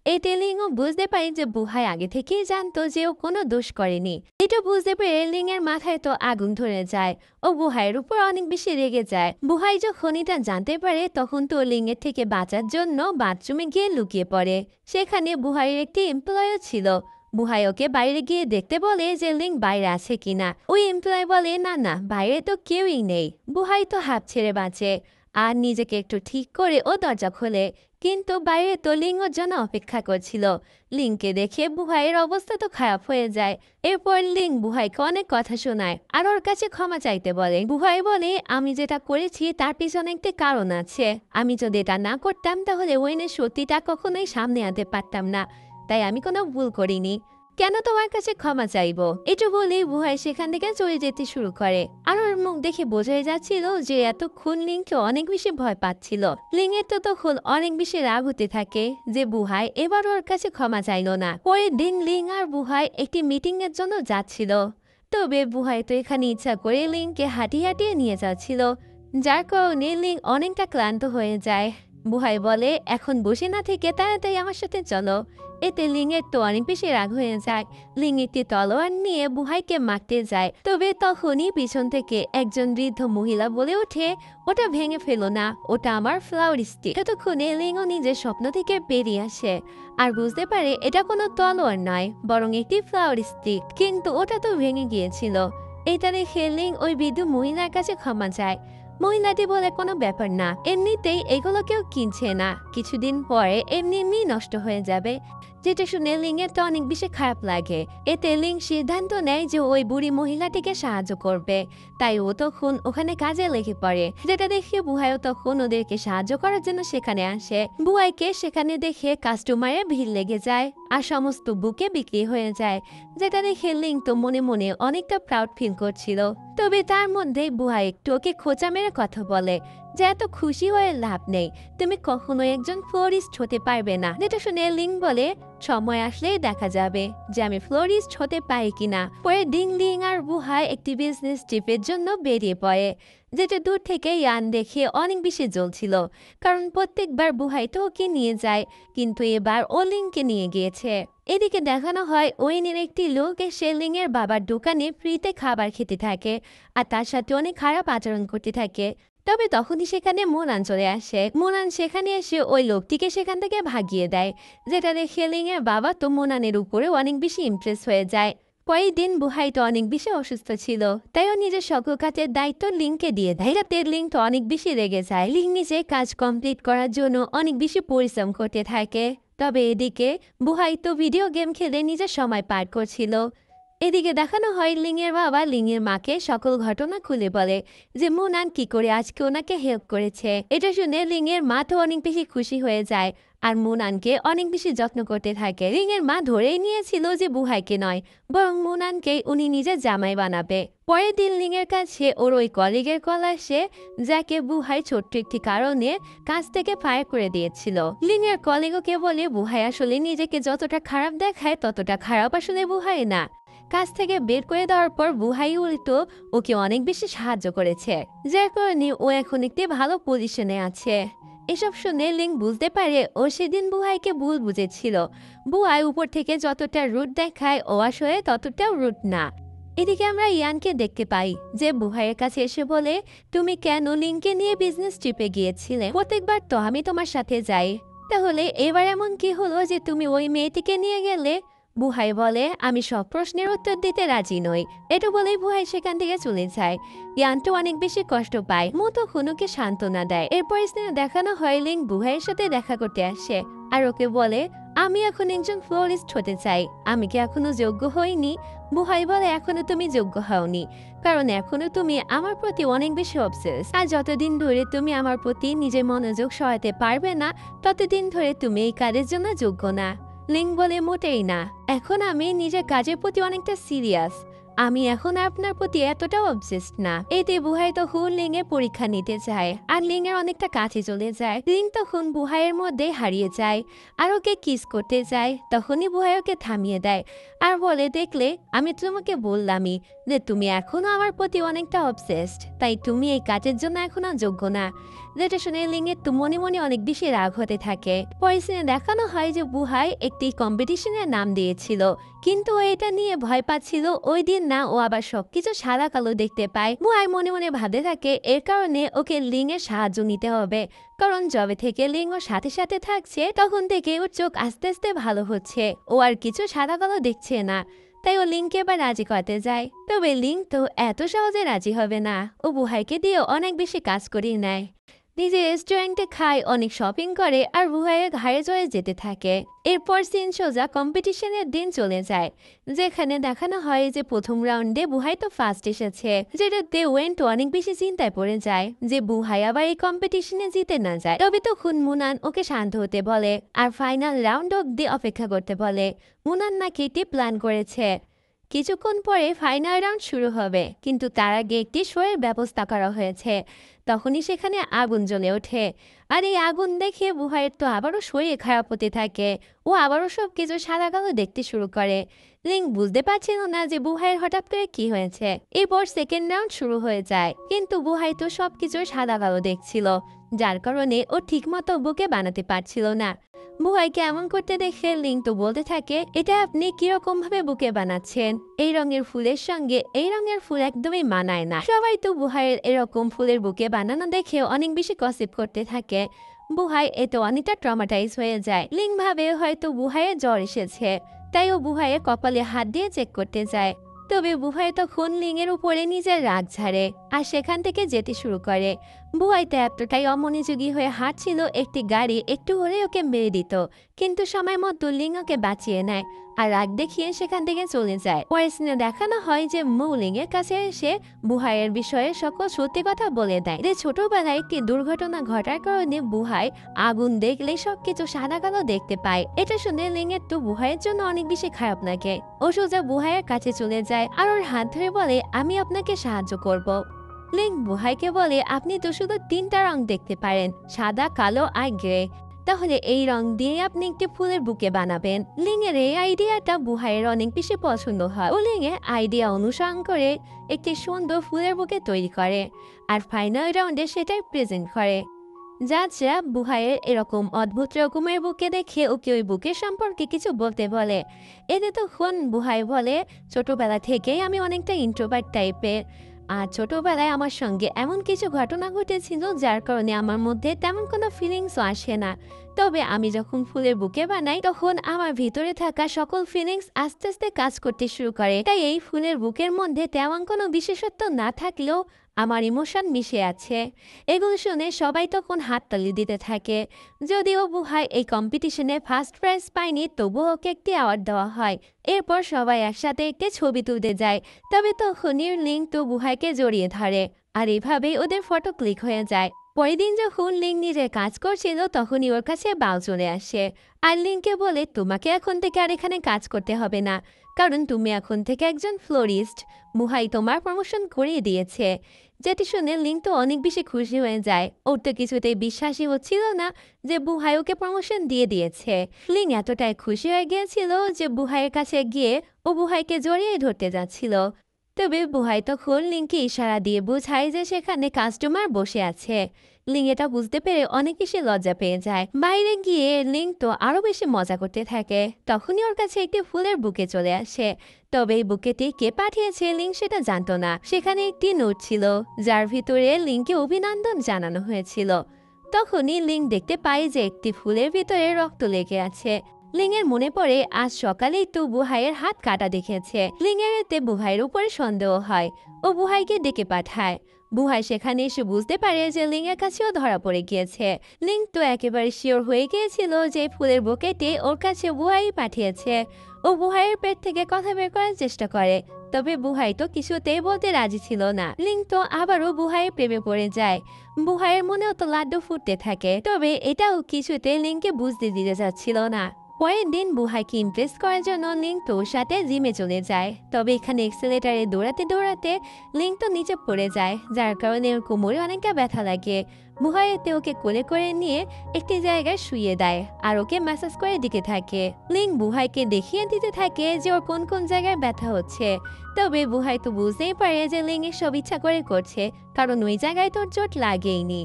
[SPEAKER 1] এতে লিংও বুঝতে পারে যে বুহাই আগে থেকেই জানতো যে ও কোনো দোষ করেনি। এটা বুঝতে পেরে লিং এর মাথায় তো আগুন ধরে যায়, ও বুহাইয়ের উপর অনেক বেশি রেগে যায়। বুহাই যখন এটা জানতে পারে তখন তো লিং এর থেকে বাঁচার জন্য বাথরুমে গিয়ে লুকিয়ে পড়ে। সেখানে বুহাইয়ের একটি এমপ্লয়ও ছিল। বুহাই ওকে বাইরে গিয়ে দেখতে বলে যে লিং বাইরে আছে কিনা। ওই এমপ্লয় বলে না না, বাইরে তো কেউই নেই। বুহাই তো হাঁপ ছেড়ে বাঁচে আর নিজেকে একটু ঠিক করে ও দরজা খোলে, কিন্তু বাইরে তো লিং ওর জন্য অপেক্ষা করছিল। লিংকে দেখে বুহাইয়ের অবস্থা তো খারাপ হয়ে যায়। এরপর লিং বুহাইকে অনেক কথা শোনায় আর ওর কাছে ক্ষমা চাইতে বলে। বুহাই বলে, আমি যেটা করেছি তার পিছনে একটি কারণ আছে। আমি যদি এটা না করতাম তাহলে ওয়েনের সত্যিটা কখনোই সামনে আনতে পারতাম না। তাই আমি কোনো ভুল করিনি। কেন তোমার কাছে ক্ষমা চাইবো? এটা বলেই বুহাই সেখান থেকে চলে যেতে শুরু করে। আর ওর মুখ দেখে বোঝাই যাচ্ছিল যে এতক্ষণ লিংকে অনেক বেশি ভয় পাচ্ছিল। লিংয়ের তো তখন অনেক বেশি রাগ হতে থাকে যে বুহাই এবার ওর কাছে ক্ষমা চাইলো না। পরের দিন লিং আর বুহাই একটি মিটিং এর জন্য যাচ্ছিল। তবে বুহাই তো এখানে ইচ্ছা করে লিংকে হাঁটিয়ে হাঁটিয়ে নিয়ে যাচ্ছিল, যার কারণে লিং অনেকটা ক্লান্ত হয়ে যায়। বুহাই বলে, এখন বসে না থেকে তাড়াতাড়ি আমার সাথে চলো। এতে লিংয়ের তো অনেক বেশি রাগ হয়ে যায়। লিং একটি তলোয়ার নিয়ে বুহাইকে মারতে যায়। তবে তখনই পিছন থেকে একজন বৃদ্ধ মহিলা বলে ওঠে, ওটা ভেঙে ফেলো না, ওটা আমার ফ্লাওয়ার স্টিক। ততক্ষণে লিংও নিজের স্বপ্ন থেকে বেরিয়ে আসে আর বুঝতে পারে এটা কোনো তলোয়ার নয়, বরং একটি ফ্লাওয়ার স্টিক। কিন্তু ওটা তো ভেঙে গিয়েছিল। এটা দেখে লিং ওই বৃদ্ধ মহিলার কাছে ক্ষমা চায়। মহিলাটি বলে, কোনো ব্যাপার না, এমনিতেই এগুলো কেউ কিনছে না, কিছুদিন পরে এমনি এমনি নষ্ট হয়ে যাবে। যেটা শুনে লিংয়ের তো অনেক বেশি খারাপ লাগে। এতে লিং সিদ্ধান্ত নেয় যে ওই বুড়ি মহিলাটিকে সাহায্য করবে। তাই ও তখন ওখানে কাজে লেগে পড়ে। যেটা দেখে বুহাইও তখন ওদেরকে সাহায্য করার জন্য সেখানে আসে। বুহাইকে সেখানে দেখে কাস্টমারের ভিড় লেগে যায় আর সমস্ত বুকে বিক্রি হয়ে যায়। যেটা দেখে লিং তো মনে মনে অনেকটা প্রাউড ফিল করছিল। তবে তার মধ্যে বুহাই একটু ওকে খোঁচা মেরে কথা বলে যে এত খুশি হয়ে লাভ নেই, তুমি কখনো একজন ফ্লোরিস্ট হতে পারবে না। যেটা শুনে লিং বলে, সময় আসলেই দেখা যাবে যে আমি ফ্লোরিস্ট হতে পারি কিনা। পরে দিন লিং আর বুহাই একটি বিজনেস ট্রিপের জন্য বেরিয়ে পড়ে, যেটা দূর থেকে ইয়ান দেখে অনেক বেশি জ্বলছিল, কারণ প্রত্যেকবার বুহাই তো ওকে নিয়ে যায়, কিন্তু এবার ও লিংকে নিয়ে গিয়েছে। এদিকে দেখানো হয় ওয়েনের একটি লোক এসে লিংয়ের বাবার দোকানে ফ্রিতে খাবার খেতে থাকে আর তার সাথে অনেক খারাপ আচরণ করতে থাকে। তবে তখনই সেখানে মোনান চলে আসে। মোনান সেখানে এসে ওই লোকটিকে সেখান থেকে ভাগিয়ে দেয়। যেটা দেখে লিংয়ের বাবা তো মোনানের উপরে অনেক বেশি ইমপ্রেস হয়ে যায়। পরের দিন বুহাই তো অনেক বেশি অসুস্থ ছিল, তাই ও নিজের সকল কাজের দায়িত্ব লিংকে দিয়ে দেয়। রাতে লিং তো অনেক বেশি রেগে যায়। লিং নিজে কাজ কমপ্লিট করার জন্য অনেক বেশি পরিশ্রম করতে থাকে। তবে এদিকে বুহাই তো ভিডিও গেম খেলে নিজের সময় পার করছিল। এদিকে দেখানো হয় লিংয়ের বাবা লিংয়ের মাকে সকল ঘটনা খুলে বলে যে মোনান কি করে আজকে ওনাকে হেল্প করেছে। এটা শুনে লিংয়ের মা তো অনেক বেশি খুশি হয়ে যায় আর মোনানকে অনেক বেশি যত্ন করতে থাকে। লিংয়ের মা ধরেই নিয়েছিল যে বুহাইকে নয়, বরং মোনানকে উনি নিজের জামাই বানাবে। পরের দিন লিংয়ের কাছে ওর ওই কলিগের কল আসে, যাকে বুহাই ছোট্ট একটি কারণে কাজ থেকে ফায়ার করে দিয়েছিল। লিংয়ের কলিগকে বলে বুহাই আসলে নিজেকে যতটা খারাপ দেখায় ততটা খারাপ আসলে বুহাই না। কাজ থেকে বের করে দেওয়ার পর বুহাই উল্টো ওকে অনেক বেশি সাহায্য করেছে, যার কারণে ও এখন একটি ভালো পজিশনে আছে। এসব শুনে লিং বুঝতে পারে ও সেদিন বুহাইকে ভুল বুঝেছিল। বুহাই উপর থেকে যতটা রুট দেখায় ও আসলে ততটাও রুট না। এদিকে আমরা ইয়ানকে দেখতে পাই যে বুহাইয়ের কাছে এসে বলে, তুমি কেন লিংকে নিয়ে বিজনেস ট্রিপে গিয়েছিলে? প্রত্যেকবার তো আমি তোমার সাথে যাই, তাহলে এবার এমন কি হলো যে তুমি ওই মেয়েটিকে নিয়ে গেলে? বুহাই বলে, আমি সব প্রশ্নের উত্তর দিতে রাজি নই। এটা বলেই বুহাই সেখান থেকে চলে যায়। ইয়ানটো অনেক বেশি কষ্ট পায়। মতো হুনুকে সান্ত্বনা দেয়। এরপর স্নেহ দেখানো হয় লিং বুহাইয়ের সাথে দেখা করতে আসে আর ওকে বলে, আমি এখন একজন ফ্লোরিস্ট হতে চাই, আমি কি এখনো যোগ্য হইনি? বুহাই বলে, এখনো তুমি যোগ্য হওনি, কারণ এখনো তুমি আমার প্রতি অনেক বেশি অবসেস। আর যতদিন ধরে তুমি আমার প্রতি নিজের মনোযোগ সরাতে পারবে না ততদিন ধরে তুমি এই কাজের জন্য যোগ্য না। লিং বলে, মোটেই না, এখন আমি নিজের কাজের প্রতি অনেকটা সিরিয়াস, আমি এখন আপনার প্রতি এতটাও অবসেসড না। এতে বুহাই তখন লিং এর পরীক্ষা নিতে চায় আর লিং এর অনেকটা কাছে চলে যায়। লিং তখন বুহাইয়ের মধ্যে হারিয়ে যায় আর ওকে কিস করতে যায়। তখনই বুহাই ওকে থামিয়ে দেয় আর বলে, দেখলে আমি তোমাকে বললামই যে তুমি এখনো আমার প্রতি অনেকটা অবসেসড, তাই তুমি এই কাজের জন্য এখনো যোগ্য না। যেটা শুনে লিং এর তো মনে মনে অনেক বেশি রাগ হতে থাকে। পরে সিনে দেখানো হয় যে বুহাই একটি কম্পিটিশনের নাম দিয়েছিল, কিন্তু ও এটা নিয়ে ভয় পাচ্ছিল ওই দিন না ও আবার সবকিছু সাদা কালো দেখতে পায়। বুহাই মনে মনে ভাবতে থাকে এর কারণে ওকে লিং এর সাহায্য নিতে হবে, কারণ যবে থেকে লিং ওর সাথে সাথে থাকছে তখন থেকে ওর চোখ আস্তে আস্তে ভালো হচ্ছে, ও আর কিছু সাদা কালো দেখছে না। তাই ও লিংকে এবার রাজি করতে যায়। তবে লিং তো এত সহজে রাজি হবে না, ও বুহাইকে দিয়ে অনেক বেশি কাজ করিয়ে নেয়। নিজে রেস্টুরেন্টে খায়, অনেক শপিং করে আর বুহাইয়ের ঘাড়ে চড়ে যেতে থাকে। এরপর সিন সোজা কম্পিটিশনের দিন চলে যায়, যেখানে দেখানো হয় যে প্রথম রাউন্ডে বুহাই তো ফার্স্ট এসেছে, যেটাতে ওয়েন্ট অনেক বেশি চিন্তায় পড়ে যায় যে বুহাই আবার এই কম্পিটিশনে জিতে না যায়। তবে তখন মুনান ওকে শান্ত হতে বলে আর ফাইনাল রাউন্ড অব্দি অপেক্ষা করতে বলে। মুনান নাকি এটি প্ল্যান করেছে। কিছুক্ষণ পরে ফাইনাল রাউন্ড শুরু হবে, কিন্তু তার আগে একটি শোয়ের ব্যবস্থা করা হয়েছে। তখনই সেখানে আগুন জ্বলে ওঠে, আর এই আগুন দেখে বুহাইয়ের তো আবারও শরীর খারাপ হতে থাকে। ও আবারও সব কিছু সাদা কালো দেখতে শুরু করে। লিং বুঝতে পারছিল না যে বুহাইয়ের হঠাৎ করে কি হয়েছে। এরপর সেকেন্ড রাউন্ড শুরু হয়ে যায়, কিন্তু বুহাই তো সবকিছু সাদা কালো দেখছিল, যার কারণে ও ঠিকমতো বুকে বানাতে পারছিল না। বুহাইকে এমন করতে দেখে লিং তো বলতে থাকে, এটা আপনি কিরকম ভাবে বুকে বানাচ্ছেন? এই রঙের ফুলের সঙ্গে এই রঙের ফুল একদমই মানায় না। সবাই তো বুহাইয়ের এরকম ফুলের বুকে বানানো দেখে অনেক বেশি গসিপ করতে থাকে। বুহাই এতে অনেকটা ট্রমাটাইজ হয়ে যায়। লিং ভাবে হয়তো বুহাইয়ের জ্বর এসেছে, তাই ও বুহাইয়ের কপালে হাত দিয়ে চেক করতে যায়। তবে বুহাই তখন লিং এর উপরে নিজের রাগ ঝাড়ে আর সেখান থেকে যেতে শুরু করে। বুহাইতে এতটাই অমনোযোগী হয়ে হাঁটছিল, একটি গাড়ি একটু হলে ওকে মেরে দিত, কিন্তু সময় মতো লিং ওকে বাঁচিয়ে নেয় আর রাগ দেখিয়ে সেখান থেকে চলে যায়। পরে সিনে দেখানো হয় যে মৌ লিং এর কাছে এসে বুহাইয়ের বিষয়ে সকল সত্যি কথা বলে দেয় যে ছোটবেলায় একটি দুর্ঘটনা ঘটার কারণে বুহাই আগুন দেখলে সবকিছু সাদা কালো দেখতে পায়। এটা শুনে লিং এর তো বুহাইয়ের জন্য অনেক বেশি খারাপ লাগে। ও সোজা বুহাইয়ের কাছে চলে যায় আর ওর হাত ধরে বলে, আমি আপনাকে সাহায্য করব। লিং বুহাইকে বলে, আপনি তো শুধু তিনটা রং দেখতে পারেন, সাদা, কালো আর গ্রে। তাহলে এই রং দিয়ে আপনি একটি ফুলের বুকে বানাবেন। লিং এর এই আইডিয়াটা বুহাইয়ের অনেক বেশি পছন্দ হয়। ও লিং এর আইডিয়া অনুসরণ করে একটি সুন্দর ফুলের বুকে তৈরি করে আর ফাইনাল রাউন্ডে সেটাই প্রেজেন্ট করে। জাজরা বুহাইয়ের এরকম অদ্ভুত রকমের বুকে দেখে ওকে ওই বুকের সম্পর্কে কিছু বলতে বলে। এতে তখন বুহাই বলে, ছোটবেলা থেকেই আমি অনেকটা ইন্ট্রোভার্ট টাইপের, আর ছোটবেলায় আমার সঙ্গে এমন কিছু ঘটনা ঘটেছিল যার কারণে আমার মধ্যে তেমন কোনো ফিলিংসও আসে না। তবে আমি যখন ফুলের বুকে বানাই তখন আমার ভিতরে থাকা সকল ফিলিংস আস্তে আস্তে কাজ করতে শুরু করে। তাই এই ফুলের বুকের মধ্যে তেমন কোনো বিশেষত্ব না থাকলেও আমার ইমোশন মিশে আছে। এগুলো শুনে সবাই তখন হাততালি দিতে থাকে। যদিও বুহাই এই কম্পিটিশনে ফার্স্ট প্রাইজ পায়নি, তবুও ওকে একটি অ্যাওয়ার্ড দেওয়া হয়। এরপর সবাই একসাথে একটি ছবি তুলতে যায়। তবে তখনই লিং তো বুহাইকে জড়িয়ে ধরে আর এভাবেই ওদের ফটো ক্লিক হয়ে যায়। পরের দিন যখন লিং নিজের কাজ করছিল তখনই ওর কাছে বাও চলে আসে আর লিংকে বলে, তোমাকে এখন থেকে আর এখানে কাজ করতে হবে না, কারণ তুমি এখন থেকে একজন ফ্লোরিস্ট। বুহাই তোমার প্রমোশন করিয়ে দিয়েছে। যেটি শুনে লিং তো অনেক বেশি খুশি হয়ে যায়। ওর তো কিছুতেই বিশ্বাসই হচ্ছিল না যে বুহাই ওকে প্রমোশন দিয়ে দিয়েছে। লিং এতটাই খুশি হয়ে গিয়েছিল যে বুহাইয়ের কাছে গিয়ে ও বুহাইকে জড়িয়ে ধরতে যাচ্ছিল। তবে বুহাই তখন লিংকে ইশারা দিয়ে বোঝায় যে সেখানে কাস্টমার বসে আছে। লিং এটা বুঝতে পেরে অনেক বেশি লজ্জা পেয়ে যায়। বাইরে গিয়ে লিং তো আরো বেশি মজা করতে থাকে। তখনই ওর কাছে একটি ফুলের বুকে চলে আসে। তবে এই বুকেটি কে পাঠিয়েছে লিং সেটা জানতো না। সেখানে একটি নোট ছিল যার ভিতরে লিংকে অভিনন্দন জানানো হয়েছিল। তখনই লিং দেখতে পায় যে একটি ফুলের ভিতরে রক্ত লেগে আছে। লিং এর মনে পড়ে আজ সকালেই তো বুহাইয়ের হাত কাটা দেখেছে। লিং এর এতে বুহাইয়ের উপরে সন্দেহ হয়। ও বুহাইকে ডেকে পাঠায়। বুহাই সেখানে এসে বুঝতে পারে যে লিং এর কাছেও ধরা পড়ে গিয়েছে। লিং তো একেবারে শিওর হয়ে গিয়েছিল যে ফুলের বুকেটি ওর কাছে বুহাই পাঠিয়েছে। ও বুহাইয়ের পেট থেকে কথা বের করার চেষ্টা করে, তবে বুহাই তো কিছুতেই বলতে রাজি ছিল না। লিং তো আবারও বুহাইয়ের প্রেমে পড়ে যায়। বুহাইয়ের মনেও তো লাড্ডু ফুটতে থাকে, তবে এটাও কিছুতে লিংকে বুঝতে দিতে চাচ্ছিল না। পরের দিন বুহাইকে ইমপ্রেস করার জন্য লিং তোর সাথে জিমে চলে যায়। তবে এখানে এক্সেলেটারে দৌড়াতে দৌড়াতে লিং তো নিচে পড়ে যায়, যার কারণে ওর কোমরে অনেকটা ব্যথা লাগে। বুহাই এতে ওকে কোলে করে নিয়ে একটি জায়গায় শুইয়ে দেয় আর ওকে ম্যাসাজ করে দিতে থাকে। লিং বুহাইকে দেখিয়ে দিতে থাকে যে ওর কোন কোন জায়গায় ব্যথা হচ্ছে। তবে বুহাই তো বুঝতেই পারে যে লিং এর সব ইচ্ছা করে করছে, কারণ ওই জায়গায় তোর চোট লাগেইনি।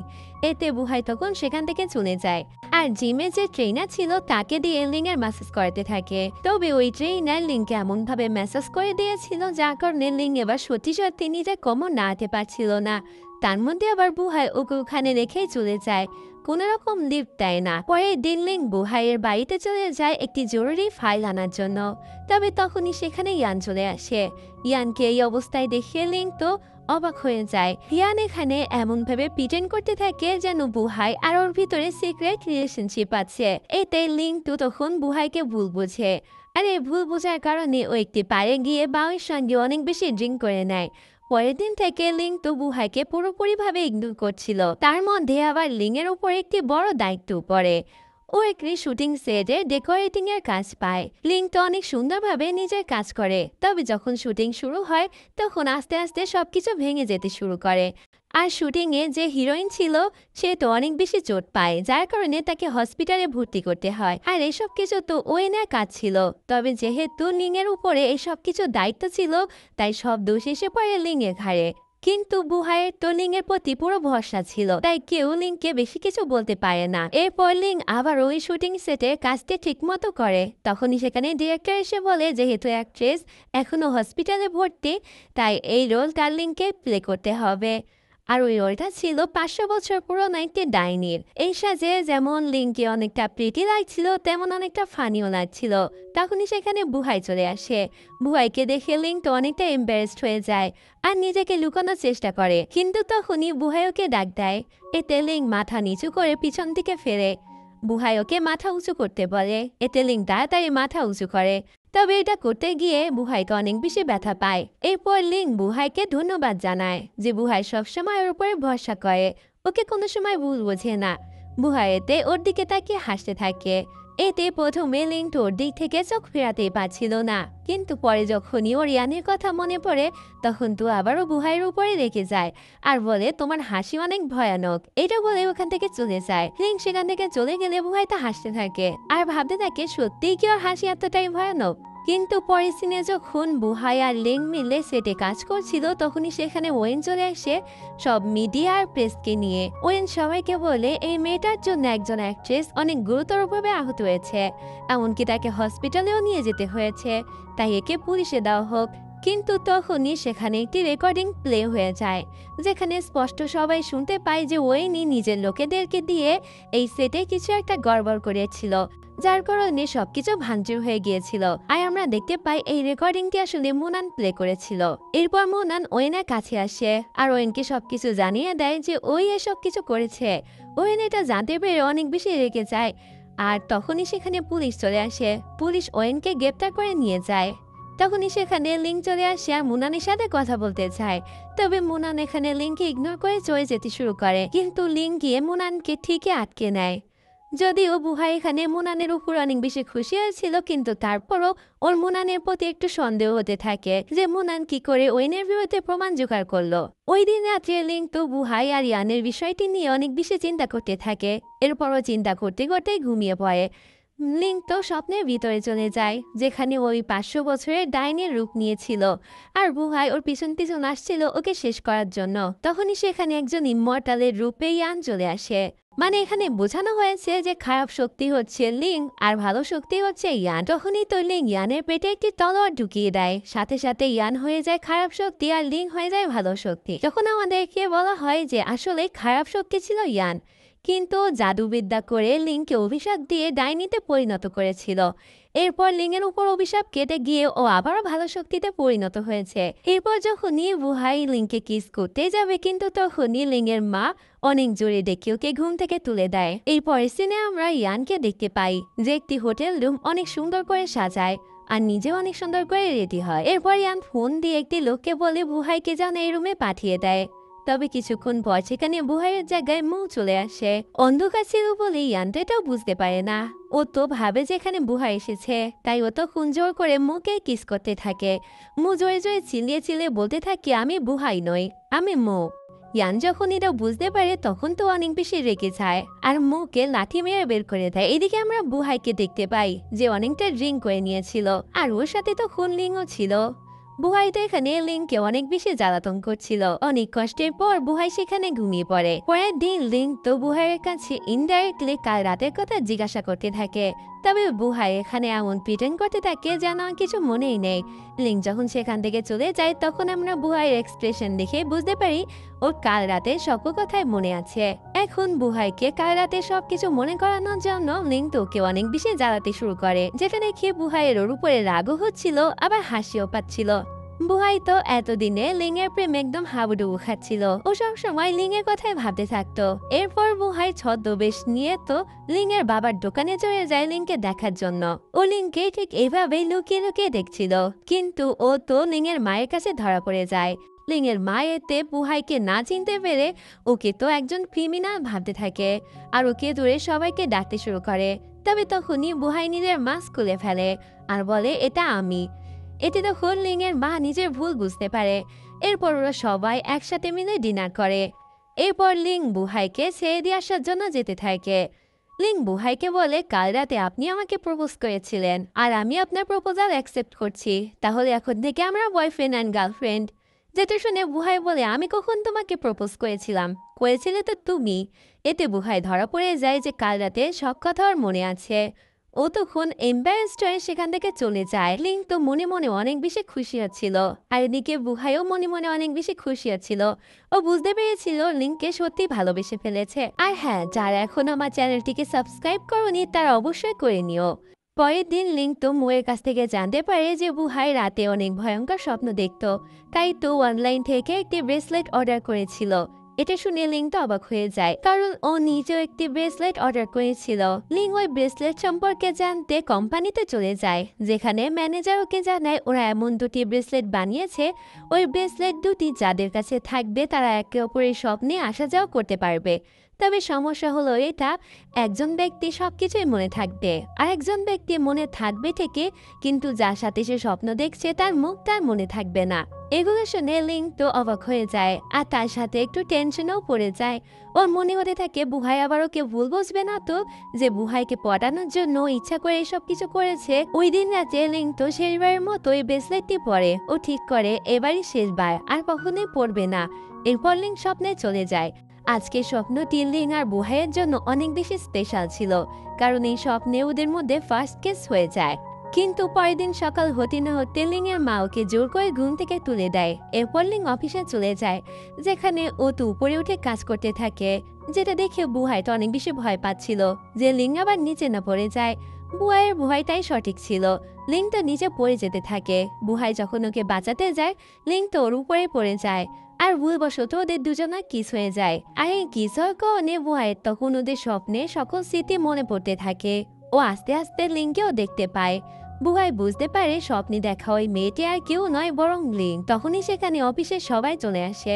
[SPEAKER 1] এতে বুহাই তখন সেখান থেকে চলে যায় আর জিমে যে ট্রেনার ছিল তাকে দিয়ে লিং এর ম্যাসাজ করাতে থাকে। তবে ওই ট্রেনার লিংকে এমন ভাবে ম্যাসাজ করে দিয়েছিল যার কারণে লিং এবার সত্যি সত্যি নিজে কোমর নাড়াতে পারছিল না। তার মধ্যে আবার বুহাই ওকে ওখানে রেখেই চলে যায়। কোনো রকম লিফট দেয় না। পরের দিন লিং বুহাইয়ের বাড়িতে চলে যায় একটি জরুরি ফাইল আনার জন্য। তবে তখনই সেখানে ইয়ান চলে আসে। ইয়ানকে এই অবস্থায় দেখে লিং তো অবাক হয়ে যায়। ইয়ান এখানে এমনভাবে প্রিটেন্ড করতে থাকে যেন বুহাই আর ওর ভিতরে সিক্রেট রিলেশনশিপ আছে। এতে লিং তো তখন বুহাইকে ভুল বোঝে। আর এই ভুল বোঝার কারণে ও একটি পাড়ে গিয়ে বাউয়ের সঙ্গে অনেক বেশি ড্রিঙ্ক করে নেয়। পরের দিন থেকে লিং তো বুহাইকে পুরোপুরিভাবে ইগনোর করছিল। তার মধ্যে আবার লিং এর উপর একটি বড় দায়িত্ব পড়ে। ও একটি শুটিং সেটে ডেকোরেটিং এর কাজ পায়। লিং তো অনেক সুন্দরভাবে নিজের কাজ করে। তবে যখন শুটিং শুরু হয় তখন আস্তে আস্তে সবকিছু ভেঙে যেতে শুরু করে। আর শুটিং এ যে হিরোইন ছিল সে তো অনেক বেশি চোট পায়, যার কারণে তাকে হসপিটালে ভর্তি করতে হয়। আর এসব কিছু তো ওয়েনের কাজ ছিল। তবে যেহেতু লিং এর উপরে এসব কিছু দায়িত্ব ছিল তাই সব দোষ এসে পড়ে লিং এর ঘাড়ে। কিন্তু বুহাইয়ের তো লিং এর প্রতি পুরো ভরসা ছিল, তাই কেউ লিংকে বেশি কিছু বলতে পারে না। এরপর লিং আবার ওই শুটিং সেটে কাজটি ঠিক মতো করে। তখনই সেখানে ডিরেক্টর এসে বলে যেহেতু অ্যাক্ট্রেস এখনো হসপিটালে ভর্তি তাই এই রোলটা লিংকে প্লে করতে হবে। আর ওই রোলটা ছিল 500 বছর পুরনো একটি ডাইনির। এই সাজে যেমন লিংকে অনেকটা প্রিটি লাগছিল তেমন অনেকটা ফানিও লাগছিল। তখনই সেখানে বুহাই চলে আসে। বুহাইকে দেখে লিং তো অনেকটা এম্বারেসড হয়ে যায় আর নিজেকে লুকানোর চেষ্টা করে, কিন্তু তখনই বুহাই ওকে ডাক দেয়। এতে লিং মাথা নিচু করে পিছন দিকে ফেরে। বুহাই ওকে মাথা উঁচু করতে বলে। এতে লিং তাড়াতাড়ি মাথা উঁচু করে। তবে এটা করতে গিয়ে বুহাইকে অনেক বেশি ব্যথা পায়। এরপর লিং বুহাইকে ধন্যবাদ জানায় যে বুহাই সবসময় ওর উপরে ভরসা করে, ওকে কোনো সময় ভুল বোঝে না। বুহাই এতে ওর দিকে তাকিয়ে হাসতে থাকে। এতে প্রথমে লিং তো ওর দিক থেকে চোখ ফেরাতেই পারছিল না, কিন্তু পরে যখনই ওর ইয়ানের কথা মনে পড়ে তখন তো আবারও বুহাইয়ের উপরে রেখে যায় আর বলে তোমার হাসি অনেক ভয়ানক। এটা বলে ওখান থেকে চলে যায়। লিং সেখান থেকে চলে গেলে বুহাই তা হাসতে থাকে আর ভাবতে থাকে সত্যিই কি ওর হাসি এতটাই ভয়ানক। কিন্তু পরের সিনে যখন বুহাই আর লিং মিলে সেটে কাজ করছিল তখনই সেখানে ওয়েন চলে আসে সব মিডিয়া আর প্রেসকে নিয়ে। ওয়েন সবাইকে বলে এই মেয়েটার জন্য একজন অ্যাক্ট্রেস অনেক গুরুতরভাবে আহত হয়েছে, এমনকি তাকে হসপিটালেও নিয়ে যেতে হয়েছে, তাই একে পুলিশে দেওয়া হোক। কিন্তু তখনই সেখানে একটি রেকর্ডিং প্লে হয়ে যায় যেখানে স্পষ্ট সবাই শুনতে পায় যে ওয়েনই নিজের লোকেদেরকে দিয়ে এই সেটে কিছু একটা গড়বড় করেছিল, যার কারণে সবকিছু ভাঙচুর হয়ে গিয়েছিল। আর আমরা দেখতে পাই এই রেকর্ডিংটি আসলে মুনান প্লে করেছিল। এরপর মুনান ওয়েনের কাছে আসে আর ওয়েনকে সবকিছু জানিয়ে দেয় যে ওই এসব কিছু করেছে। ওয়েন এটা জানতে পেরে অনেক বেশি রেগে যায় আর তখনই সেখানে পুলিশ চলে আসে। পুলিশ ওয়েনকে গ্রেপ্তার করে নিয়ে যায়। তখনই সেখানে লিং চলে আসে আর মুনানের সাথে কথা বলতে চায়। তবে মুনান এখানে লিংকে ইগনোর করে চলে যেতে শুরু করে, কিন্তু লিং গিয়ে মুনানকে ঠিকই আটকে নেয়। যদিও বুহাই এখানে মুনানের উপর অনেক বেশি খুশি হয়েছিল, কিন্তু তারপরও ওর মুনানের প্রতি একটু সন্দেহ হতে থাকে যে মুনান কি করে ওয়েনের বিরুদ্ধে প্রমাণ জোগাড় করলো। ওই দিন রাত্রে লিং তো বুহাই আর ইয়ানের বিষয়টি নিয়ে অনেক বেশি চিন্তা করতে থাকে। এরপরও চিন্তা করতে করতে ঘুমিয়ে পড়ে। লিং তো স্বপ্নের ভিতরে চলে যায় যেখানে ওই 500 বছরের ডাইনির রূপ নিয়েছিল আর বুহাই ওর পিছন পিছন আসছিল ওকে শেষ করার জন্য। তখনই সেখানে একজন ইমমর্টালের রূপে ইয়ান চলে আসে। মানে এখানে বোঝানো হয়েছে যে খারাপ শক্তি হচ্ছে লিং আর ভালো শক্তি হচ্ছে ইয়ান। তখনই তো লিং ইয়ানের পেটে একটি তলোয়ার ঢুকিয়ে দেয়, সাথে সাথে ইয়ান হয়ে যায় খারাপ শক্তি আর লিং হয়ে যায় ভালো শক্তি। তখন আমাদেরকে বলা হয় যে আসলে খারাপ শক্তি ছিল ইয়ান, কিন্তু জাদুবিদ্যা করে লিংকে অভিশাপ দিয়ে ডাইনিতে পরিণত করেছিল। এরপর লিংয়ের উপর অভিশাপ কেটে গিয়ে ও আবারও ভালো শক্তিতে পরিণত হয়েছে। এরপর যখনই বুহাই লিংকে কিস করতে যাবে কিন্তু তখনই লিংয়ের মা অনেক জোরে ডেকে ওকে ঘুম থেকে তুলে দেয়। এরপরের সিনে আমরা ইয়ানকে দেখতে পাই যে একটি হোটেল রুম অনেক সুন্দর করে সাজায় আর নিজে অনেক সুন্দর করে রেডি হয়। এরপর ইয়ান ফোন দিয়ে একটি লোককে বলে বুহাইকে যেন এই রুমে পাঠিয়ে দেয়। তবে কিছুক্ষণ পর সেখানে বুহাইয়ের জায়গায় মু চলে আসে। অন্ধকার ছিল বলে ইয়ান তো এটাও বুঝতে পারে না। ও তো ভাবে যেখানে বুহাই এসেছে, তাই ও তো জোর করে মুকে কিস করতে থাকে। মু জোরে জোরে চিলিয়ে চিলিয়ে বলতে থাকে আমি বুহাই নই, আমি মু। ইয়ান যখন এটা বুঝতে পারে তখন তো অনেক বেশি রেগে যায় আর মুকে লাঠি মেরে বের করে দেয়। এদিকে আমরা বুহাইকে দেখতে পাই যে অনেকটা ড্রিঙ্ক করে নিয়েছিল আর ওর সাথে তো লিংও ছিল। বুহাই তো এখানে লিংকে অনেক বেশি জ্বালাতন করছিল। অনেক কষ্টের পর বুহাই সেখানে ঘুমিয়ে পড়ে। পরের দিন লিং তো বুহাইয়ের কাছে ইনডাইরেক্টলি কাল রাতের কথা জিজ্ঞাসা করতে থাকে। তবে বুহাই এখানে এমন প্রিটেন্ড করতে থাকে যেন কিছু মনেই নেই। লিং যখন সেখান থেকে চলে যায় তখন আমরা বুহাইয়ের এক্সপ্রেশন দেখে বুঝতে পারি ওর কাল রাতে সকল কথাই মনে আছে। এখন বুহাইকে কাল রাতে সবকিছু মনে করানোর জন্য লিং তোকে অনেক বেশি জ্বালাতে শুরু করে, যেটা দেখে বুহাইয়ের ওর উপরে রাগও হচ্ছিল আবার হাসিও পাচ্ছিল। বুহাই তো এতদিনে লিং এর প্রেম একদম হাবুডুবু খাচ্ছিল। ও সব সময় লিং এর কথাই ভাবতে থাকতো। এরপর বুহাই ছদ্মবেশ নিয়ে তো লিং এর বাবার দোকানে চলে যায় লিংকে দেখার জন্য। ও লিংকে ঠিক এইভাবেই লুকিয়ে লুকিয়ে দেখছিল, কিন্তু ও তো লিং এর মায়ের কাছে ধরা পড়ে যায়। লিং এর মা এতে বুহাইকে না চিনতে পেরে ওকে তো একজন ক্রিমিনাল ভাবতে থাকে আর ওকে দূরে সবাইকে ডাকতে শুরু করে। তবে তখনই বুহাই নিজের মাস্ক খুলে ফেলে আর বলে এটা আমি। এতে তখন লিং এর মা নিজের ভুল বুঝতে পারে। এরপর ওরা সবাই একসাথে মিলে ডিনার করে। এরপর লিং বুহাইকে ছেড়ে দিয়ে আসার জন্য যেতে থাকে। লিং বুহাইকে বলে কাল রাতে আপনি আমাকে প্রপোজ করেছিলেন আর আমি আপনার প্রপোজাল অ্যাকসেপ্ট করছি, তাহলে এখন থেকে আমরা বয়ফ্রেন্ড অ্যান্ড গার্লফ্রেন্ড। যেটা শুনে বুহাই বলে আমি কখন তোমাকে প্রপোজ করেছিলাম, করেছিলে তো তুমি। এতে বুহাই ধরা পড়ে যায় যে কাল রাতে সব কথা ওর মনে আছে। ও তখন এম্বারেসড হয়ে সেখান থেকে চলে যায়। লিং তো মনে মনে অনেক বেশি খুশি হচ্ছিল আর এদিকে বুহাইও মনে মনে অনেক বেশি খুশি হচ্ছিল। ও বুঝতে পেরেছিল লিংকে সত্যি ভালোবেসে ফেলেছে। আর হ্যাঁ, যারা এখন আমার চ্যানেলটিকে সাবস্ক্রাইব করনি তারা অবশ্যই করে নিও। পরের দিন লিং তো মুয়ের কাছ থেকে জানতে পারে যে বুহাই রাতে অনেক ভয়ঙ্কর স্বপ্ন দেখত, তাই তো অনলাইন থেকে একটি ব্রেসলেট অর্ডার করেছিল। এটা শুনে লিং তো অবাক হয়ে যায়, কারণ ও নিজেও একটি ব্রেসলেট অর্ডার করেছিল। লিং ওই ব্রেসলেট সম্পর্কে জানতে কোম্পানিতে চলে যায়, যেখানে ম্যানেজার ওকে জানায় ওরা এমন দুটি ব্রেসলেট বানিয়েছে, ওই ব্রেসলেট দুটি যাদের কাছে থাকবে তারা একে অপরের স্বপ্নে আসা যাওয়া করতে পারবে। তবে সমস্যা হলো এটা, একজন ব্যক্তি সবকিছুই মনে থাকবে আর একজন ব্যক্তি মনে থাকবে ঠিকই, কিন্তু যার সাথে সে স্বপ্ন দেখছে তার মুখ তার মনে থাকবে না। এগুলো শুনে লিং তো অবাক হয়ে যায় আর তার সাথে একটু টেনশনও পড়ে যায়। ওর মনে হতে থাকে বুহাই আবার ওকে ভুল বুঝবে না তো, যে বুহাইকে পটানোর জন্য ইচ্ছা করে এসব কিছু করেছে। ওই দিন রাতে লিং তো শেষবারের মতো এই ব্রেসলেটটি পরে ও ঠিক করে এবারই শেষবার আর কখনোই পরবে না। এরপর লিং স্বপ্নে চলে যায়। আজকে স্বপ্নটি লিং আর বুহাইয়ের জন্য অনেক বেশি স্পেশাল ছিল, কারণ এই স্বপ্নে ওদের মধ্যে ফার্স্ট কিস হয়ে যায়। কিন্তু পরের দিন সকাল হতে না হতে লিং এর মা ওকে জোর করে ঘুম থেকে তুলে দেয়। এরপর লিং অফিসে চলে যায়, যেখানে ও তো উপরে উঠে কাজ করতে থাকে। যেটা দেখে বুহাই তো অনেক বেশি ভয় পাচ্ছিল যে লিং আবার নিচে না পড়ে যায়। বুহাইয়ের ভয়টাই সঠিক ছিল, লিং তো নিচে পড়ে যেতে থাকে। বুহাই যখন ওকে বাঁচাতে যায় লিং তো ওর উপরে পড়ে যায় আর ভুলবশত ওদের দুজনের কিস হয়ে যায়। আর এই কিস হওয়ার কারণে বুহাইয়ের তখন ওদের স্বপ্নে সকল স্মৃতি মনে পড়তে থাকে। ও আস্তে আস্তে লিংকেও দেখতে পায়। বুহাই বুঝতে পারে স্বপ্নে দেখা ওই মেয়েটি আর কেউ নয় বরং লিং। তখনই সেখানে অফিসে সবাই চলে আসে,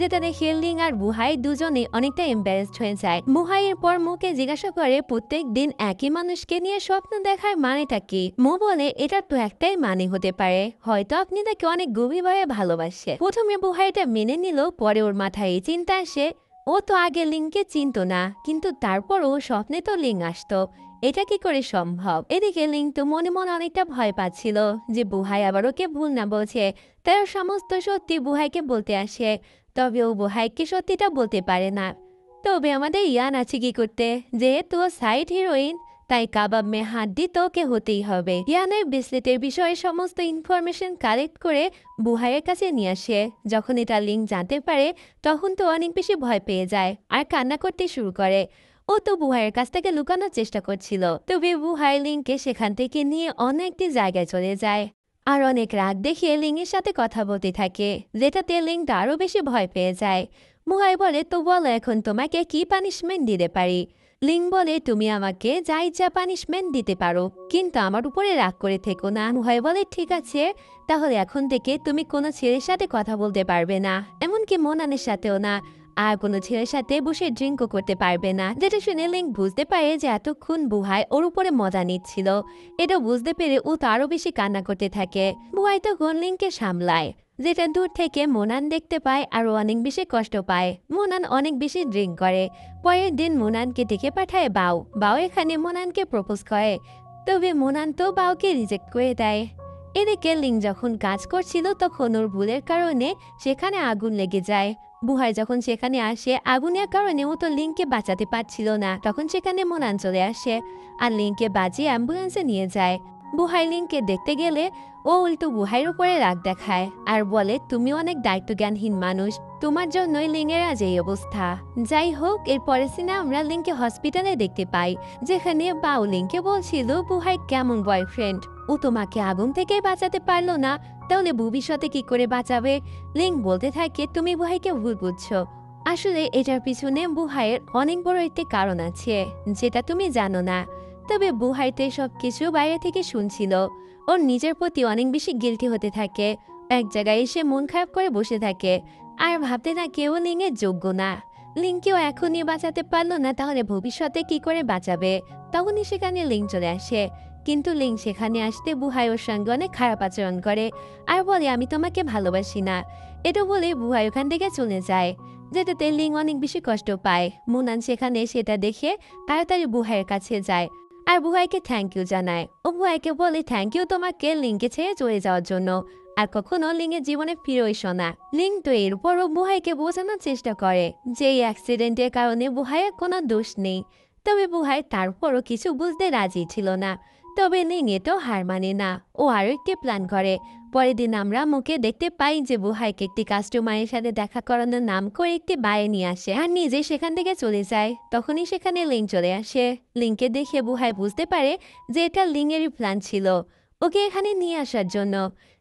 [SPEAKER 1] যেটা দেখে লিং আর বুহাই দুজনে অনেকটা এম্বারেসড হয়ে যায়। বুহাইয়ের পর মুকে জিজ্ঞাসা করে প্রত্যেক দিন একই মানুষকে নিয়ে স্বপ্ন দেখার মানেটা কি। মু বলে এটার তো একটাই মানে হতে পারে, হয়তো আপনি তাকে অনেক গভীরভাবে ভালোবাসে। প্রথমে বুহাই এটা মেনে নিল, পরে ওর মাথায় এই চিন্তা আসে ও তো আগে লিংকে চিনত না, কিন্তু তারপরও স্বপ্নে তো লিং আসতো, এটা কি করে সম্ভব। এদিকে লিং তো মনে মনে অনেকটা ভয় পাচ্ছিল যে বুহাই আবার ওকে ভুল না বলছে, তাই ওর সমস্ত সত্যি বুহাইকে বলতে আসে। তবে ও বুহাইকে সত্যিটা বলতে পারে না। তবে আমাদের ইয়ান আছে কি করতে, যেহেতু সাইড হিরোইন তাই কাবাব মে হাত দিতে ওকে হতেই হবে। ইয়ানের ব্রেসলেটের বিষয়ে সমস্ত ইনফরমেশন কালেক্ট করে বুহাইয়ের কাছে নিয়ে আসে। যখন এটা লিং জানতে পারে তখন তো অনেক বেশি ভয় পেয়ে যায় আর কান্না করতে শুরু করে। ও তো বুহাইয়ের কাছ থেকে লুকানোর চেষ্টা করছিল, তবে বুহাই লিংকে সেখান থেকে নিয়ে অনেকটি জায়গায় চলে যায় আর অনেক রাগ দেখিয়ে লিংয়ের সাথে কথা বলতে থাকে, যেটাতে লিং আরও বেশি ভয় পেয়ে যায়। বুহাই বলে তো বলো এখন তোমাকে কি পানিশমেন্ট দিতে পারি। লিং বলে তুমি আমাকে যা ইচ্ছা পানিশমেন্ট দিতে পারো, কিন্তু আমার উপরে রাগ করে থেকো না। বুহাই বলে ঠিক আছে, তাহলে এখন থেকে তুমি কোনো ছেলের সাথে কথা বলতে পারবে না, এমনকি মোনানের সাথেও না, আর কোনো ছেলের সাথে বসে ড্রিঙ্কও করতে পারবে না। যেটা শুনে লিং বুঝতে পারে যে এতক্ষণ বুহাই ওর উপরে মজা নিচ্ছিল। এটা বুঝতে পেরে ও তো আরো বেশি কান্না করতে থাকে। বুহাই তখন লিংকে সামলায়, যেটা দূর থেকে মোনান দেখতে পায় আর অনেক বেশি কষ্ট পায়। মোনান অনেক বেশি ড্রিঙ্ক করে। পরের দিন মোনানকে ডেকে পাঠায় বাও। বাও এখানে মোনানকে প্রপোজ করে, তবে মোনান তো বাওকে রিজেক্ট করে দেয়। এদিকে লিং যখন কাজ করছিল তখন ওর ভুলের কারণে সেখানে আগুন লেগে যায়। বুহাই যখন সেখানে আসে আগুনের কারণে ও তো লিংকে বাঁচাতে পারছিল না, তখন সেখানে মোনান চলে আসে আর লিংকে বাঁচিয়ে অ্যাম্বুলেন্সে নিয়ে যায়। বুহাই লিংকে দেখতে গেলে ও উল্টো বুহাইয়ের উপরে রাগ দেখায় আর বলে, তুমি অনেক দায়িত্বজ্ঞানহীন মানুষ, তোমার জন্যই লিংয়ের আজ এই অবস্থা। যাই হোক, এরপরে সিনে আমরা লিংকে হসপিটালে দেখতে পাই, যেখানে বাউ লিংকে বলছিল বুহাই কেমন বয়ফ্রেন্ড, ও তোমাকে আগুন থেকে বাঁচাতে পারলো না, তাহলে ভবিষ্যতে কি করে বাঁচাবে। লিং বলতে থাকে, তুমি বুহাইকে ভুল বুঝছো, আসলে এটার পিছনে বুহাইয়ের অনেক বড় একটি কারণ আছে যেটা তুমি জানো না। তবে বুহাইতে সবকিছু বাইরে থেকে শুনছিল, ওর নিজের প্রতি অনেক বেশি গিল্টি হতে থাকে, এক জায়গায় এসে মন খারাপ করে বসে থাকে আর ভাবতে থাকে ও লিংয়ের যোগ্য না। লিংকেও এখনই বাঁচাতে পারলো না, তাহলে ভবিষ্যতে কি করে বাঁচাবে। তখনই সেখানে লিং চলে আসে, কিন্তু লিং সেখানে আসতে বুহাই ওর সঙ্গে অনেক খারাপ আচরণ করে আর বলে, আমি তোমাকে ভালোবাসি না। এটা বলে বুহাই ওখান থেকে চলে যায়, যেটাতে লিং অনেক বেশি কষ্ট পায়। মুনান সেখানে সেটা দেখে তাড়াতাড়ি বুহাইয়ের কাছে যায় আর বুহাইকে থ্যাংক ইউ জানায়। ও বুহাইকে বলে, থ্যাংক ইউ তোমাকে লিংকে ছেড়ে চলে যাওয়ার জন্য, আর কখনো লিংয়ের জীবনে ফিরে এসো না। লিং তো এরপরও বুহাইকে বোঝানোর চেষ্টা করে যে এই অ্যাক্সিডেন্টের কারণে বুহাইয়ের কোনো দোষ নেই, তবে বুহাই তারপরও কিছু বুঝতে রাজি ছিল না। তবে লিং এটাও হার মানে না, ও আরও একটি প্ল্যান করে। পরের দিন আমরা মুখে দেখতে পাই যে বুহাইকে একটি কাস্টমারের সাথে দেখা করানোর নাম করে একটি বায়ে নিয়ে আসে আর নিজে সেখান থেকে চলে যায়। তখনই সেখানে লিং চলে আসে। লিংকে দেখে বুহাই বুঝতে পারে যে এটা লিংয়েরই প্ল্যান ছিল ওকে এখানে নিয়ে আসার জন্য।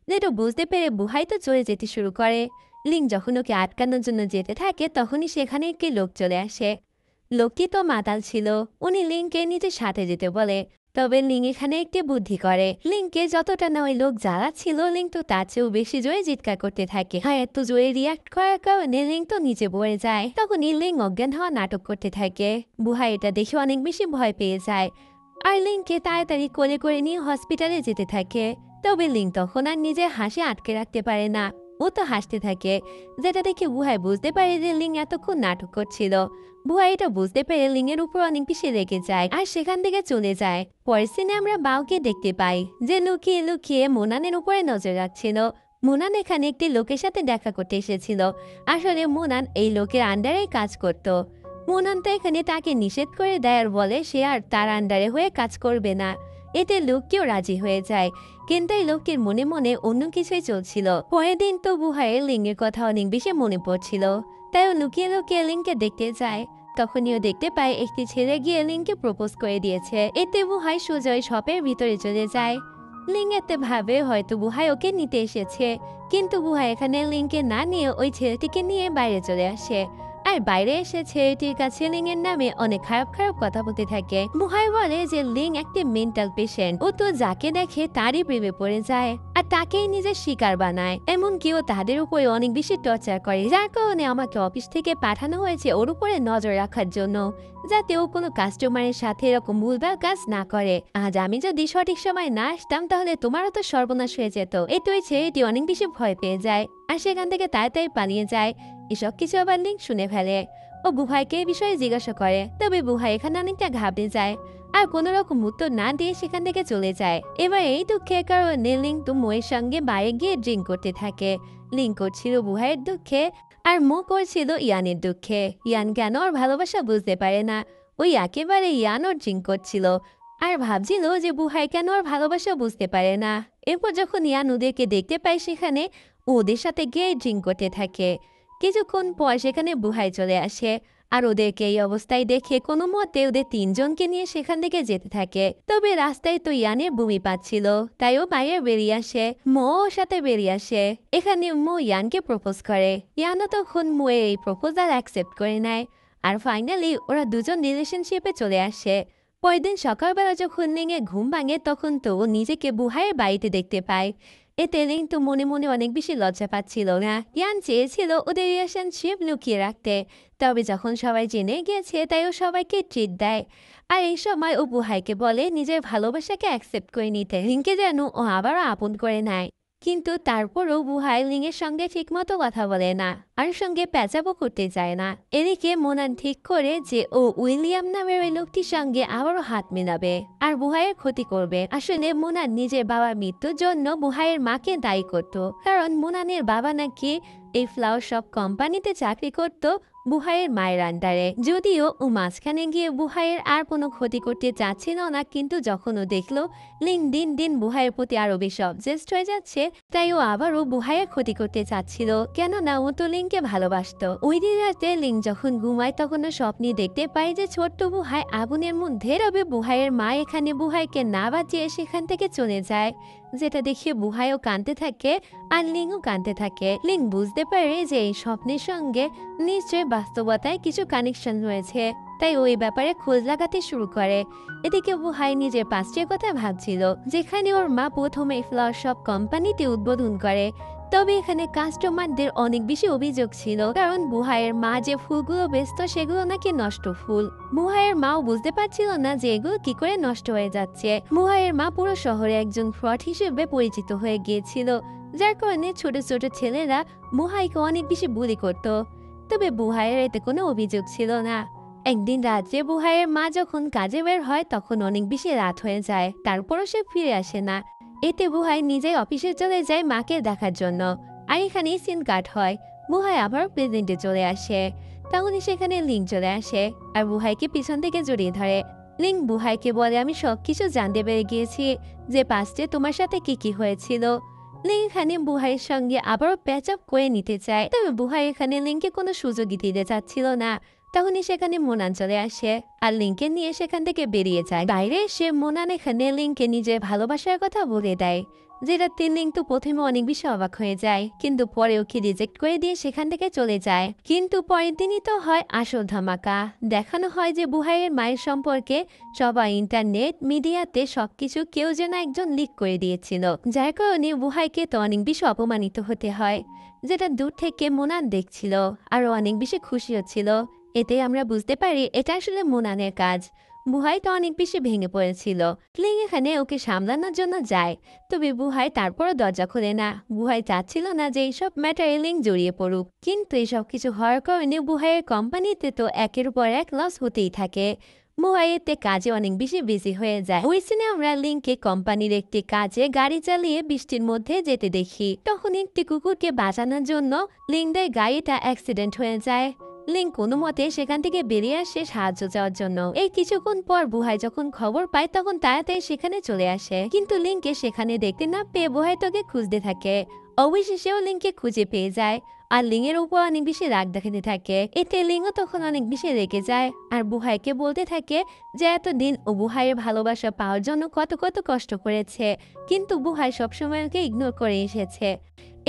[SPEAKER 1] যেটা বুঝতে পেরে বুহাই তো চলে যেতে শুরু করে। লিং যখন ওকে আটকানোর জন্য যেতে থাকে তখনই সেখানে একটি লোক চলে আসে। লোকটি তো মাতাল ছিল, উনি লিংকে নিজের সাথে যেতে বলে। তবে লিং এখানে একটি বুদ্ধি করে, লিংকে যতটা না ওই লোক জ্বালা ছিল, লিং তো তার চেয়েও বেশি জোরে চিৎকার করতে থাকে। আর এত জোরে রিয়াক্ট করার কারণে লিং তো নিচে পড়ে যায়। তখনই লিং অজ্ঞান হওয়া নাটক করতে থাকে। বুহাই এটা দেখে অনেক বেশি ভয় পেয়ে যায় আর লিংকে তাড়াতাড়ি কোলে করে নিয়ে হসপিটালে যেতে থাকে। তবে লিং তখন আর নিজের হাসি আটকে রাখতে পারে না, ও তো হাসতে থাকে, যেটা দেখে বুহাই বুঝতে পারে যে লিং এতক্ষণ নাটক করছিল। বুহাই এটা বুঝতে পেরে লিং এর উপর অনেক বেশি রেগে যায় আর সেখান থেকে চলে যায়। পরের সিনে আমরা বাউকে দেখতে পাই যে লুকিয়ে লুকিয়ে মোনানের উপরে নজর রাখছিল। মোনান এখানে একটি লোকের সাথে দেখা করতে এসেছিল। আসলে মোনান এই লোকের আন্ডারে কাজ করত। মোনান তো এখানে তাকে নিষেধ করে দেয় আর বলে সে আর তার আন্ডারে হয়ে কাজ করবে না। এতে লোককেও রাজি হয়ে যায়, কিন্তু এই লোকটির মনে মনে অন্য কিছুই চলছিল। পরের দিন তো বুহাইয়ের লিংয়ের কথা অনেক বেশি মনে পড়ছিল, তাই ও লুকিয়ে লুকিয়ে লিংকে দেখতে যায়। তখনই ও দেখতে পায় একটি ছেলে গিয়ে লিংকে প্রপোজ করে দিয়েছে। এতে বুহাই সোজা শপের ভিতরে চলে যায়। লিং এতে ভাবে হয়তো বুহাই ওকে নিতে এসেছে, কিন্তু বুহাই এখানে লিংকে না নিয়ে ওই ছেলেটিকে নিয়ে বাইরে চলে আসে। আর বাইরে এসে ছেলেটির কাছে লিং এর নামে অনেক খারাপ খারাপ কথা বলতে থাকে। বুহাই বলে যে লিং একটি মেন্টাল পেশেন্ট, ও তো যাকে দেখে তারই প্রেমে পড়ে যায় আর তাকেই নিজের শিকার বানায়। এমনকি ও তাদের উপরে অনেক বেশি টর্চার করে, যার কারণে আমাকে অফিস থেকে পাঠানো হয়েছে ওর উপরে নজর রাখার জন্য, যাতে ও কোনো কাস্টমারের সাথে এরকম ভুলভাল কাজ না করে। আজ আমি যদি সঠিক সময় না আসতাম তাহলে তোমারও তো সর্বনাশ হয়ে যেত। এই তো এই ছেলেটি অনেক বেশি ভয় পেয়ে যায় আর সেখান থেকে তাড়াতাড়ি পালিয়ে যায়। এসব কিছু আবার লিং শুনে ফেলে। ও বুহাইকে এই বিষয়ে জিজ্ঞাসা করে, তবে বুহাই এখানে অনেকটা ঘাবড়ে যায় আর কোনো রকম উত্তর না দিয়ে সেখান থেকে চলে যায়। এবার এই দুঃখের কারণে লিং তো মোয়ের সঙ্গে বাইরে গিয়ে ড্রিঙ্ক করতে থাকে। লিং করছিল বুহাইয়ের দুঃখে আর মো করছিল ইয়ানের দুঃখে। ইয়ান কেন ওর ভালোবাসা বুঝতে পারে না, ওই একেবারে ইয়ান ওর ড্রিঙ্ক করছিল আর ভাবছিল যে বুহাই কেন ওর ভালোবাসা বুঝতে পারে না। এরপর যখন ইয়ান ওদেরকে দেখতে পায় সেখানে ওদের সাথে গিয়ে ড্রিঙ্ক করতে থাকে। কিছুক্ষণ পর সেখানে বুহাই চলে আসে আর ওদেরকে এই অবস্থায় দেখে কোনো মতে ওদের তিনজনকে নিয়ে সেখান থেকে যেতে থাকে। তবে রাস্তায় তো ইয়ানের বমি পাচ্ছিল, তাই ও বাইরে বেরিয়ে আসে। মো ওর সাথে বেরিয়ে আসে। এখানে মো ইয়ানকে প্রপোজ করে। ইয়ানও তখন মোয়ের এই প্রপোজাল অ্যাকসেপ্ট করে নেয় আর ফাইনালি ওরা দুজন রিলেশনশিপে চলে আসে। পরের দিন সকালবেলা যখন লিংয়ে ঘুম ভাঙে তখন তো ও নিজেকে বুহাইয়ের বাড়িতে দেখতে পায়। এতে লিং তো মনে মনে অনেক বেশি লজ্জা পাচ্ছিল না। ইয়ান চেয়েছিল ওদের রিলেশনশিপ লুকিয়ে রাখতে, তবে যখন সবাই জেনে গিয়েছে তাই ও সবাইকে ট্রিট দেয়। আর এই সময় ও বুহাইকে বলে নিজের ভালোবাসাকে অ্যাকসেপ্ট করে নিতে, লিংকে যেন ও আবারও আপন করে নেয়। কিন্তু তারপরও বুহাই লিংয়ের সঙ্গে ঠিকমতো কথা বলে না আর সঙ্গে প্যাচাপও করতে চায় না। এদিকে মোনান ঠিক করে যে ও উইলিয়াম নামের ওই লোকটির সঙ্গে আবারও হাত মেলাবে আর বুহাইয়ের ক্ষতি করবে। আসলে মোনান নিজের বাবার মৃত্যুর জন্য বুহাইয়ের মাকে দায়ী করত, কারণ মোনানের বাবা নাকি এই ফ্লাওয়ার শপ কোম্পানিতে চাকরি করত বুহাইয়ের মায়ের আন্ডারে। যদিও ও মাঝখানে গিয়ে বুহাইয়ের আর কোনো ক্ষতি করতে চাচ্ছিল না, কিন্তু যখন ও দেখলো লিং দিন দিন বুহাইয়ের প্রতি আরো বেশি অবজেস্ট হয়ে যাচ্ছে, তাই ও আবারও বুহাইয়ের ক্ষতি করতে চাচ্ছিল। কেননা ও তো লিংকে ভালোবাসত। ওই দিন রাতে লিং যখন ঘুমায় তখন ও স্বপ্নে দেখতে পায় যে ছোট্ট বুহাই আগুনের মধ্যে, তবে বুহাইয়ের মা এখানে বুহাইকে না বাঁচিয়ে সেখান থেকে চলে যায়, যেটা দেখে বুহাইও কাঁদতে থাকে আর লিংও কাঁদতে থাকে। লিং বুঝতে পারে যে এই স্বপ্নের সঙ্গে নিশ্চয় বাস্তবতায় কিছু কানেকশন রয়েছে, তাই ওই ব্যাপারে খোঁজ লাগাতে শুরু করে। এদিকে বুহাই নিজের পাস্টের কথা ভাবছিল, যেখানে ওর মা প্রথমে ফ্লাওয়ার শপ কোম্পানিতে উদ্বোধন করে। তবে এখানে কাস্টমারদের অনেক বেশি অভিযোগ ছিল, কারণ বুহাইয়ের মা যে ফুলগুলো বেচত সেগুলো নাকি নষ্ট ফুল। বুহাইয়ের মাও বুঝতে পারছিল না যে এগুলো কি করে নষ্ট হয়ে যাচ্ছে। বুহাইয়ের মা পুরো শহরে একজন ফ্রড হিসেবে পরিচিত হয়ে গিয়েছিল, যার কারণে ছোট ছোট ছেলেরা বুহাইকে অনেক বেশি বুলি করত। তবে বুহাইয়ের এতে কোনো অভিযোগ ছিল না। একদিন রাত্রে বুহাইয়ের মা যখন কাজে বের হয় তখন অনেক বেশি রাত হয়ে যায়, তারপরও সে ফিরে আসে না। এতে বুহাই নিজেই অফিসে চলে যায় মাকে দেখার জন্য। আর এখানেই সিন কাট হয়, বুহাই আবার প্রেজেন্টে চলে আসে। তখনই সেখানে লিং চলে আসে আর বুহাইকে পিছন থেকে জড়িয়ে ধরে। লিং বুহাইকে বলে, আমি সবকিছু জানতে পেরে গিয়েছি যে পাস্টে তোমার সাথে কি কি হয়েছিল। লিং এখানে বুহাইয়ের সঙ্গে আবারও প্যাচ আপ করে নিতে চায়, তবে বুহাই এখানে লিংকে কোনো সুযোগই দিতে চাচ্ছিল না। তখনই সেখানে মোনান চলে আসে আর লিংকে নিয়ে সেখান থেকে বেরিয়ে যায়। বাইরে এসে মোনান এখানে লিংকে নিজের ভালোবাসার কথা বলে দেয়, যেটাতে লিং তো প্রথমে অনেক বেশি অবাক হয়ে যায়, কিন্তু পরে ওকে রিজেক্ট করে দিয়ে সেখান থেকে চলে যায়। কিন্তু পরের দিনই তো হয় আসল ধামাকা। দেখানো হয় যে বুহাইয়ের মায়ের সম্পর্কে সবাই ইন্টারনেট মিডিয়াতে সবকিছু কেউ যেন একজন লিক করে দিয়েছিল, যার কারণে বুহাইকে তো অনেক বেশি অপমানিত হতে হয়, যেটা দূর থেকে মোনান দেখছিল আর অনেক বেশি খুশি হচ্ছিল। এতে আমরা বুঝতে পারি এটা আসলে মোনানের কাজ। বুহাই তো অনেক বেশি ভেঙে পড়েছিল। লিং এখানে ওকে সামলানোর জন্য যায়, তবে বুহাই তারপরও দরজা খোলে না। বুহাই চাচ্ছিল না যে এইসব ম্যাটারে লিং জড়িয়ে পড়ুক, কিন্তু এইসব কিছু হওয়ার কারণে বুহাইয়ের কোম্পানিতে তো একের পর এক লস হতেই থাকে। বুহাই এতে কাজে অনেক বেশি বিজি হয়ে যায়। ওই সিনে আমরা লিংকে কোম্পানির একটি কাজে গাড়ি চালিয়ে বৃষ্টির মধ্যে যেতে দেখি। তখন একটি কুকুরকে বাঁচানোর জন্য লিংদের গাড়িটা অ্যাক্সিডেন্ট হয়ে যায়। লিং কোনো মতে সেখান থেকে বেরিয়ে আসে সাহায্য চাওয়ার জন্য। এই কিছুক্ষণ পর বুহাই যখন খবর পায় তখন তাড়াতাড়ি সেখানে চলে আসে, কিন্তু লিংকে সেখানে দেখতে না পেয়ে বুহাই তোকে খুঁজতে থাকে। অবশেষেও লিংকে খুঁজে পেয়ে যায় আর লিংয়ের উপর অনেক বেশি রাগ দেখাতে থাকে। এতে লিংও তখন অনেক বেশি রেগে যায় আর বুহাইকে বলতে থাকে যে এতদিন ও বুহাইয়ের ভালোবাসা পাওয়ার জন্য কত কত কষ্ট করেছে, কিন্তু বুহাই সবসময় ওকে ইগনোর করে এসেছে।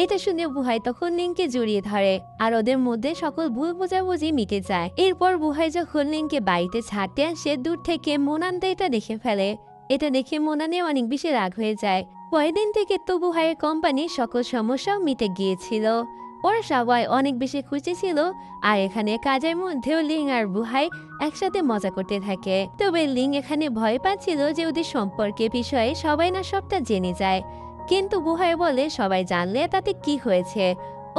[SPEAKER 1] এটা শুনে বুহাই তখন লিংকে জড়িয়ে ধরে আর ওদের মধ্যে সকল ভুল বোঝাবুঝি মিটে যায়। এরপর বুহাই যখন লিংকে বাড়িতে ছাড়তে আসে, দূর থেকে মোনান এটা দেখে ফেলে। এটা দেখে মোনানে অনেক বেশি রাগ হয়ে যায়। পরের দিন থেকে তো বুহাইয়ের কোম্পানির সকল সমস্যাও মিটে গিয়েছিল। ওরা সবাই অনেক বেশি খুশি ছিল আর এখানে কাজের মধ্যেও লিং আর বুহাই একসাথে মজা করতে থাকে। তবে লিং এখানে ভয় পাচ্ছিল যে ওদের সম্পর্কে বিষয়ে সবাই না সবটা জেনে যায়, কিন্তু বুহাই বলে সবাই জানলে তাতে কি হয়েছে।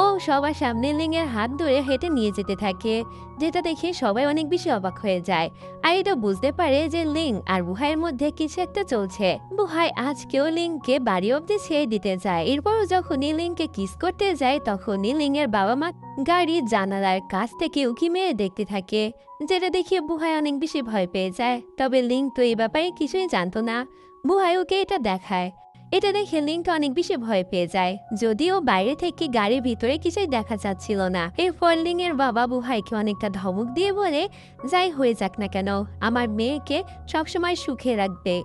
[SPEAKER 1] ও সবার সামনে লিংয়ের হাত ধরে হেঁটে নিয়ে যেতে থাকে, যেটা দেখে সবাই অনেক বেশি অবাক হয়ে যায়। আর এটা বুঝতে পারে যে লিং আর বুহাইয়ের মধ্যে কিছু একটা চলছে। বুহাই আজকেও লিংকে বাড়ি অব্দি ছেড়ে দিতে যায়। এরপরও যখনই লিংকে কিস করতে যায় তখনই লিংয়ের বাবা মা গাড়ির জানালার কাছ থেকে উঁকি মেরে দেখতে থাকে, যেটা দেখে বুহাই অনেক বেশি ভয় পেয়ে যায়। তবে লিং তো এই ব্যাপারে কিছুই জানতো না। বুহাই ওকে এটা দেখায়। এটা দেখে লিংটা অনেক বেশি ভয় পেয়ে যায়, যদিও বাইরে থেকে গাড়ির ভিতরে কিছুই দেখা যাচ্ছিল না। এরপর লিং এর বাবা বুহাইকে অনেকটা ধমক দিয়ে বলে, যাই হয়ে যাক না কেন আমার মেয়েকে সবসময় সুখে রাখবে।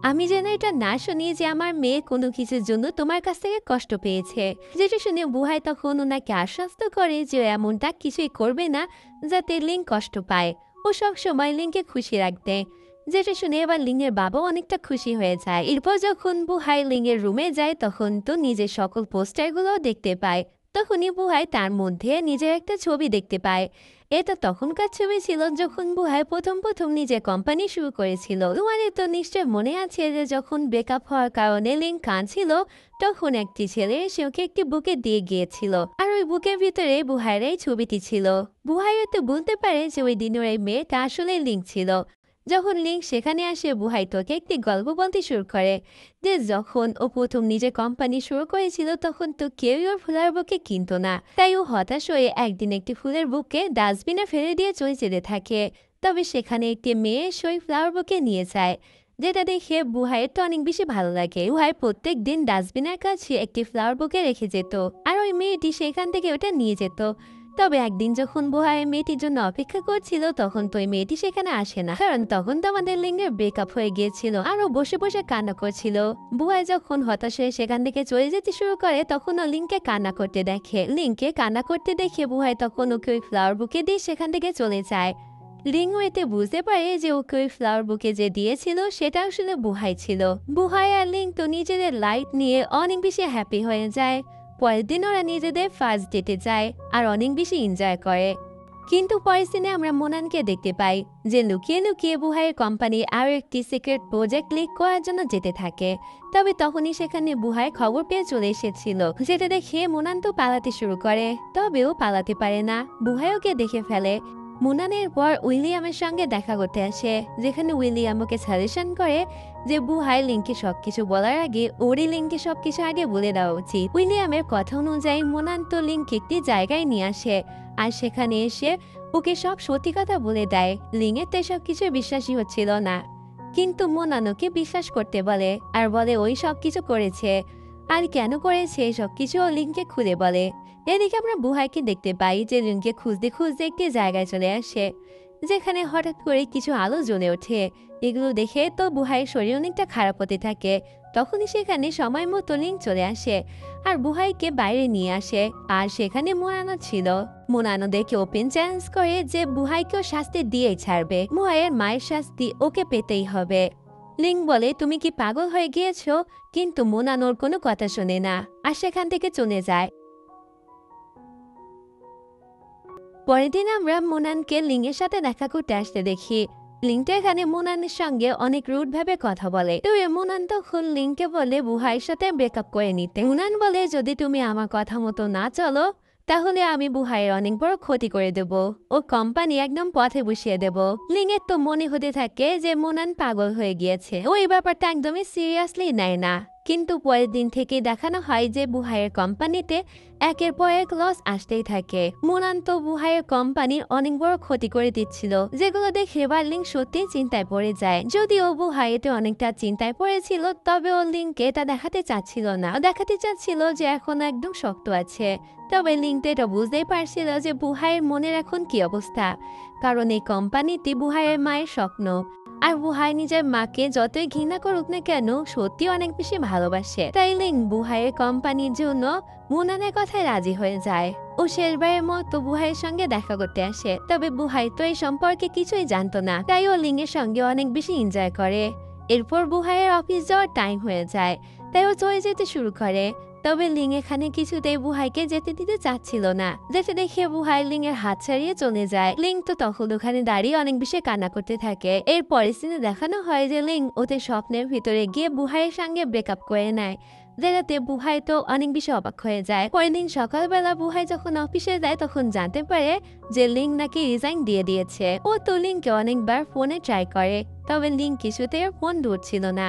[SPEAKER 1] আমি যেন এটা না শুনি যে আমার মেয়ে কোনো কিছুর জন্য তোমার কাছ থেকে কষ্ট পেয়েছে। যেটা শুনে বুহাই তখন ওনাকে আশ্বস্ত করে যে এমনটা কিছুই করবে না যাতে লিং কষ্ট পায়। ও সবসময় লিংকে খুশি রাখবে। যেটা শুনে এবার লিংয়ের বাবা অনেকটা খুশি হয়ে যায়। এরপর যখন বুহাই লিংয়ের রুমে যায় তখন তো নিজের সকল পোস্টারগুলো দেখতে পায়। তখনই বুহাই তার মধ্যে নিজের একটা ছবি দেখতে পায়। এটা তখনকার ছবি ছিল যখন বুহাই প্রথম নিজে কোম্পানি শুরু করেছিল। তোমাদের তো নিশ্চয় মনে আছে যে যখন ব্রেকআপ হওয়ার কারণে লিং কাঁদছিল, তখন একটি ছেলে এসে ওকে একটি বুকে দিয়ে গিয়েছিল, আর ওই বুকের ভিতরে বুহাইয়ের এই ছবিটি ছিল। বুহাই তো বলতে পারে যে ওই দিনের এই মেয়েটা আসলে লিং ছিল। যখন লিং সেখানে আসে, বুহাই তোকে একটি গল্প বলতে শুরু করে যে যখন ও প্রথম নিজে কোম্পানি শুরু করেছিল তখন তো কেউই ওর ফুলের বুকে কিনতো না, তাই ও হতাশ হয়ে একদিন একটি ফুলের বুকে ডাস্টবিনে ফেলে দিয়ে চলে যেতে থাকে। তবে সেখানে একটি মেয়ে সেই ফ্লাওয়ার বুকে নিয়ে যায়, যেটা দেখে বুহাইয়ের তো অনেক বেশি ভালো লাগে। বুহাই প্রত্যেক দিন ডাস্টবিনের কাছে একটি ফ্লাওয়ার বুকে রেখে যেত, আর ওই মেয়েটি সেখান থেকে ওটা নিয়ে যেত। তবে একদিন যখন বুহাই মেয়েটির জন্য অপেক্ষা করছিল তখন তো ওই মেয়েটি সেখানে আসে না, কারণ তখন তো আমাদের লিঙ্গের ব্রেকআপ হয়ে গিয়েছিল আর ও বসে বসে কান্না করছিল। বুহাই যখন হতাশ হয়ে সেখান থেকে চলে যেতে শুরু করে তখন ও লিঙ্ককে কান্না করতে দেখে। লিঙ্ককে কান্না করতে দেখে বুহাই তখন ওকে ওই ফ্লাওয়ার বুকে দিয়ে সেখান থেকে চলে যায়। লিঙ্গও এতে বুঝতে পারে যে ওকে ওই ফ্লাওয়ার বুকে যে দিয়েছিল সেটা আসলে বুহাই ছিল। বুহাই আর লিঙ্ক তো নিজেদের লাইফ নিয়ে অনেক বেশি হ্যাপি হয়ে যায়। পরের দিন ওরা নিজেদের ফার্স্ট ডেটে যায় আর অনেক বেশি এনজয় করে। কিন্তু পরের দিনে আমরা মোনানকে দেখতে পাই যে লুকিয়ে লুকিয়ে বুহাইয়ের কোম্পানি আরও একটি সিক্রেট প্রজেক্ট লিক করার জন্য যেতে থাকে। তবে তখনই সেখানে বুহাই খবর পেয়ে চলে এসেছিল, যেটা দেখে মোনান তো পালাতে শুরু করে, তবেও পালাতে পারে না। বুহাই ওকে দেখে ফেলে। মুনানের পর উইলিয়ামের সঙ্গে দেখা করতে আসে, যেখানে উইলিয়াম ওকে সাজেশন করে যে বুহাই লিঙ্ককে সবকিছু বলার আগে ওরই লিঙ্ককে সবকিছু আগে বলে দেওয়া উচিত। উইলিয়ামের কথা অনুযায়ী মুনান তো লিঙ্ককে একটি জায়গায় নিয়ে আসে, আর সেখানে এসে ওকে সব সত্যি কথা বলে দেয়। লিঙ্কের তো সব কিছু বিশ্বাসই হচ্ছিল না, কিন্তু মুনান ওকে বিশ্বাস করতে বলে আর বলে ওই সব কিছু করেছে, আর কেন করেছে সবকিছু ও লিঙ্ককে খুলে বলে। এদিকে আমরা বুহাইকে দেখতে পাই যে লিঙ্ককে খুঁজতে খুঁজতে একটি জায়গায় চলে আসে, যেখানে হঠাৎ করে কিছু আলো জ্বলে ওঠে। এগুলো দেখে তো বুহাইয়ের শরীর অনেকটা খারাপ হতে থাকে। তখনই সেখানে সময় মতো লিঙ্ক চলে আসে আর বুহাইকে বাইরে নিয়ে আসে, আর সেখানে মোনানো ছিল। মোনানো দেখে ওপেন চ্যালেঞ্জ করে যে বুহাইকেও শাস্তি দিয়েই ছাড়বে, বুহাইয়ের মায়ের শাস্তি ওকে পেতেই হবে। লিঙ্ক বলে তুমি কি পাগল হয়ে গিয়েছো, কিন্তু মোনানোর কোনো কথা শোনে না আর সেখান থেকে চলে যায়। পরের দিন আমরা মোনানকে লিঙ্গের সাথে দেখা করতে আসতে দেখি। লিঙ্কটা এখানে মোনানের সঙ্গে অনেক রুড ভাবে কথা বলে। তো মোনান তখন লিঙ্ককে বলে বুহাইয়ের সাথে ব্রেকআপ করে নিতে। মোনান বলে যদি তুমি আমার কথা মতো না চলো তাহলে আমি বুহাইয়ের অনেক বড় ক্ষতি করে দেব, ও কোম্পানি একদম পথে বসিয়ে দেব। লিঙ্গের তো মনে হতে থাকে যে মোনান পাগল হয়ে গিয়েছে, ও এই ব্যাপারটা একদমই সিরিয়াসলি নেয় না। কিন্তু পরের দিন থেকে দেখানো হয় যে বুহাইয়ের কোম্পানিতে একের পর এক লস আসতেই থাকে। মোনান তো বুহাইয়ের কোম্পানির অনেক বড় ক্ষতি করে দিচ্ছিল, যেগুলো দেখে বার্লিং সত্যি চিন্তায় পড়ে যায়। যদিও বুহাই এতে অনেকটা চিন্তায় পড়েছিল, তবে ও লিংকে এটা দেখাতে চাচ্ছিল না, দেখাতে চাচ্ছিল যে এখন একদম শক্ত আছে। তবে লিং তো এটা বুঝতেই পারছিল যে বুহাইয়ের মনের এখন কি অবস্থা, কারণ এই কোম্পানিটি বুহাইয়ের মায়ের স্বপ্ন। আর বুহাই নিজের মাকে যতই ঘৃণা করুক না কেন সত্যি অনেক বেশি ভালোবাসে। তাই লিং বুহাইয়ের কোম্পানির জন্য মুনানের কথায় রাজি হয়ে যায়। ও শেষবারের মতো বুহাইয়ের সঙ্গে দেখা করতে আসে, তবে বুহাই তো এই সম্পর্কে কিছুই জানতো না, তাই ও লিংয়ের সঙ্গে অনেক বেশি এনজয় করে। এরপর বুহাইয়ের অফিস যাওয়ার টাইম হয়ে যায়, তাই ও চলে যেতে শুরু করে। তবে লিং এখানে কিছুতেই বুহাইকে যেতে দিতে চাচ্ছিল না, যেটা দেখে বুহাই লিং এর হাত ছাড়িয়ে চলে যায়। লিং তো তখন ওখানে দাঁড়িয়ে অনেক বেশি কান্না করতে থাকে। এরপরে সিনে দেখানো হয় যে লিং ওদের স্বপ্নের ভিতরে গিয়ে বুহাইয়ের সঙ্গে ব্রেকআপ করে নেয়, যেটাতে বুহাই তো অনেক বেশি অবাক হয়ে যায়। পরের দিন সকালবেলা বুহাই যখন অফিসে যায় তখন জানতে পারে যে লিং নাকি রিজাইন দিয়ে দিয়েছে। ও তো লিংকে অনেকবার ফোনে ট্রাই করে, তবে লিং কিছুতে ফোন ধরছিল না।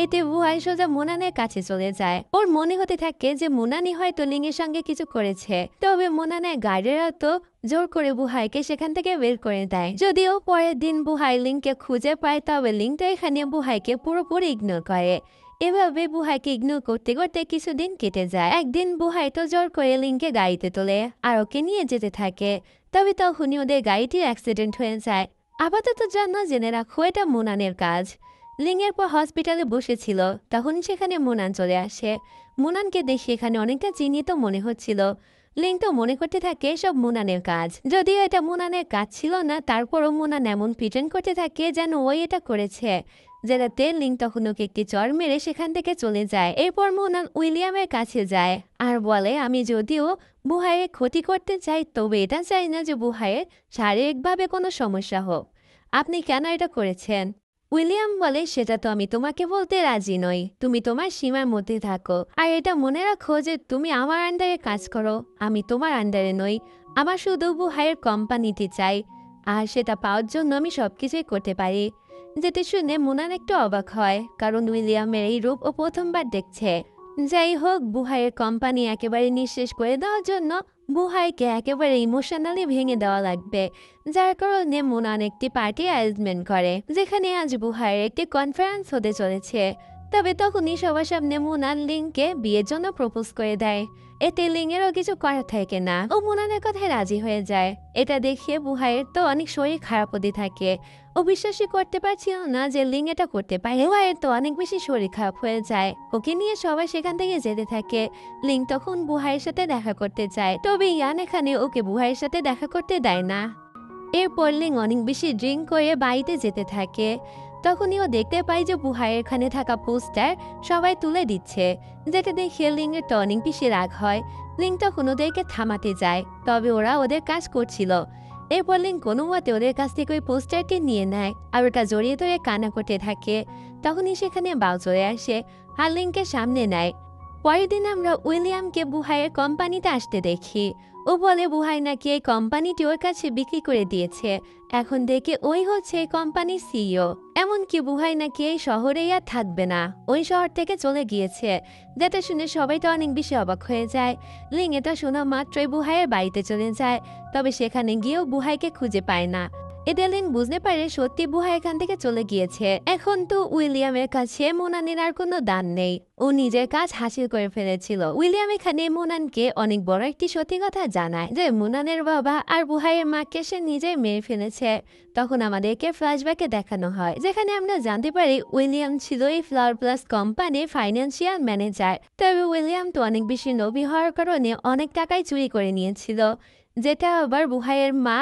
[SPEAKER 1] এতে বুহাই সোজা মোনানের কাছে চলে যায়। ওর মনে হতে থাকে যে মোনানি হয়তো লিং এর সঙ্গে কিছু করেছে, তবে মোনানের গার্ডেরা তো জোর করে বুহাইকে সেখান থেকে বের করে দেয়। যদিও পরের দিন বুহাই লিংকে খুঁজে পায়, তবে লিং তো এখানে বুহাইকে পুরোপুরি ইগনোর করে। এভাবে বুহাইকে ইগনোর করতে করতে কিছুদিন কেটে যায়। একদিন বুহাই তো জোর করে লিংকে গাড়িতে তোলে আর ওকে নিয়ে যেতে থাকে, তবে তখনই ওদের গাড়িটির অ্যাক্সিডেন্ট হয়ে যায়। আপাতত জানা জেনে রাখো এটা মোনানের কাজ। লিংয়ের পর হসপিটালে বসেছিল, তখন সেখানে মোনান চলে আসে। মোনানকে দেখে এখানে অনেকটা চিহ্নিত মনে হচ্ছিল। লিং তো মনে করতে থাকে সব মোনানের কাজ, যদিও এটা মোনানের কাজ ছিল না, তারপরও মোনান এমন প্রিটেন্ড করতে থাকে যেন ওই এটা করেছে। যেটাতে লিং তখন ওকে একটি চড় মেরে সেখান থেকে চলে যায়। এরপর মুনান উইলিয়ামের কাছে যায় আর বলে, আমি যদিও বুহাইয়ের ক্ষতি করতে চাই, তবে এটা চাই না যে বুহাইয়ের শারীরিকভাবে কোনো সমস্যা হোক। আপনি কেন এটা করেছেন? উইলিয়াম বলে, সেটা তো আমি তোমাকে বলতে রাজি নই। তুমি তোমার সীমার মধ্যে থাকো, আর এটা মনে রাখো যে তুমি আমার আন্ডারে কাজ করো, আমি তোমার আন্ডারে নই। আমার শুধু বুহাইয়ের কোম্পানিতে চাই, আর সেটা পাওয়ার জন্য আমি সবকিছুই করতে পারি। যেটি শুনে মুনান একটু অবাক হয়, কারণ উইলিয়ামের এই রূপ ও প্রথমবার দেখছে। যাই হোক, বুহাইয়ের কোম্পানি একেবারে নিঃশেষ করে দেওয়ার জন্য বুহাইকে একেবারে ইমোশনালি ভেঙে দেওয়া লাগবে, যার কারণে মুনান একটি পার্টি অ্যারেঞ্জমেন্ট করে, যেখানে আজ বুহাইয়ের একটি কনফারেন্স হতে চলেছে। তবে তখনই সবার সামনে মুনান লিংকে বিয়ের জন্য প্রপোজ করে দেয়। এতে লিংয়েরও কিছু করার থাকে না, ও মুনানের কথায় রাজি হয়ে যায়। এটা দেখে বুহাইয়ের তো অনেক শরীর খারাপ হতে থাকে। ও বিশ্বাসই করতে পারছিল না যে লিং এটা করতে পারে। বুহাইয়ের তো অনেক বেশি শরীর খারাপ হয়ে যায়। ওকে নিয়ে সবাই সেখান থেকে যেতে থাকে। লিং তখন বুহাইয়ের সাথে দেখা করতে চায়, তবে ইয়ান এখানে ওকে বুহাইয়ের সাথে দেখা করতে দেয় না। এরপর লিং অনেক বেশি ড্রিঙ্ক করে বাড়িতে যেতে থাকে। তখনই ও দেখতে পায় যে বুহাইয়ের এখানে থাকা পোস্টার সবাই তুলে দিচ্ছে, যেটা দেখে লিং এর তো অনেক বেশি রাগ হয়। লিং তখন ওদেরকে থামাতে যায়, তবে ওরা ওদের কাজ করছিল। এরপর লিং কোনো মতে ওদের কাছ থেকে ওই পোস্টারটি নিয়ে নেয় আর ওটা জড়িয়ে ধরে কান্না করতে থাকে। তখনই সেখানে বাউ চলে আসে আর লিংকে সামনে নেয়। পরের দিন আমরা উইলিয়ামকে বুহাইয়ের কোম্পানিতে আসতে দেখি। ও বলে বুহাই নাকি এই কোম্পানিটি ওর কাছে বিক্রি করে দিয়েছে, এখন দেখে ওই হচ্ছে এই কোম্পানির সিইও। এমনকি বুহাই নাকি এই শহরেই আর থাকবে না, ওই শহর থেকে চলে গিয়েছে। যেটা শুনে সবাই তো অনেক বেশি অবাক হয়ে যায়। লিং এটা শোনা মাত্রই বুহাইয়ের বাড়িতে চলে যায়, তবে সেখানে গিয়েও বুহাইকে খুঁজে পায় না। এতে লিং বুঝতে পারে সত্যি বুহাই এখান থেকে চলে গিয়েছে। এখন তো উইলিয়ামের কাছে মোনানের আর কোনো দান নেই, ও নিজের কাজ হাসিল করে ফেলেছিল। উইলিয়াম এখানে মোনানকে অনেক বড় একটি সত্যি কথা জানায় যে মোনানের বাবা আর বুহাইয়ের মাকে সে নিজেই মেরে ফেলেছে। তখন আমাদেরকে ফ্ল্যাশব্যাকে দেখানো হয়, যেখানে আমরা জানতে পারি উইলিয়াম ছিল এই ফ্লাওয়ার প্লাস কোম্পানির ফাইন্যান্সিয়াল ম্যানেজার। তবে উইলিয়াম তো অনেক বেশি লোভী হওয়ার কারণে অনেক টাকাই চুরি করে নিয়েছিল, যেটা আবার বুহাইয়ের মা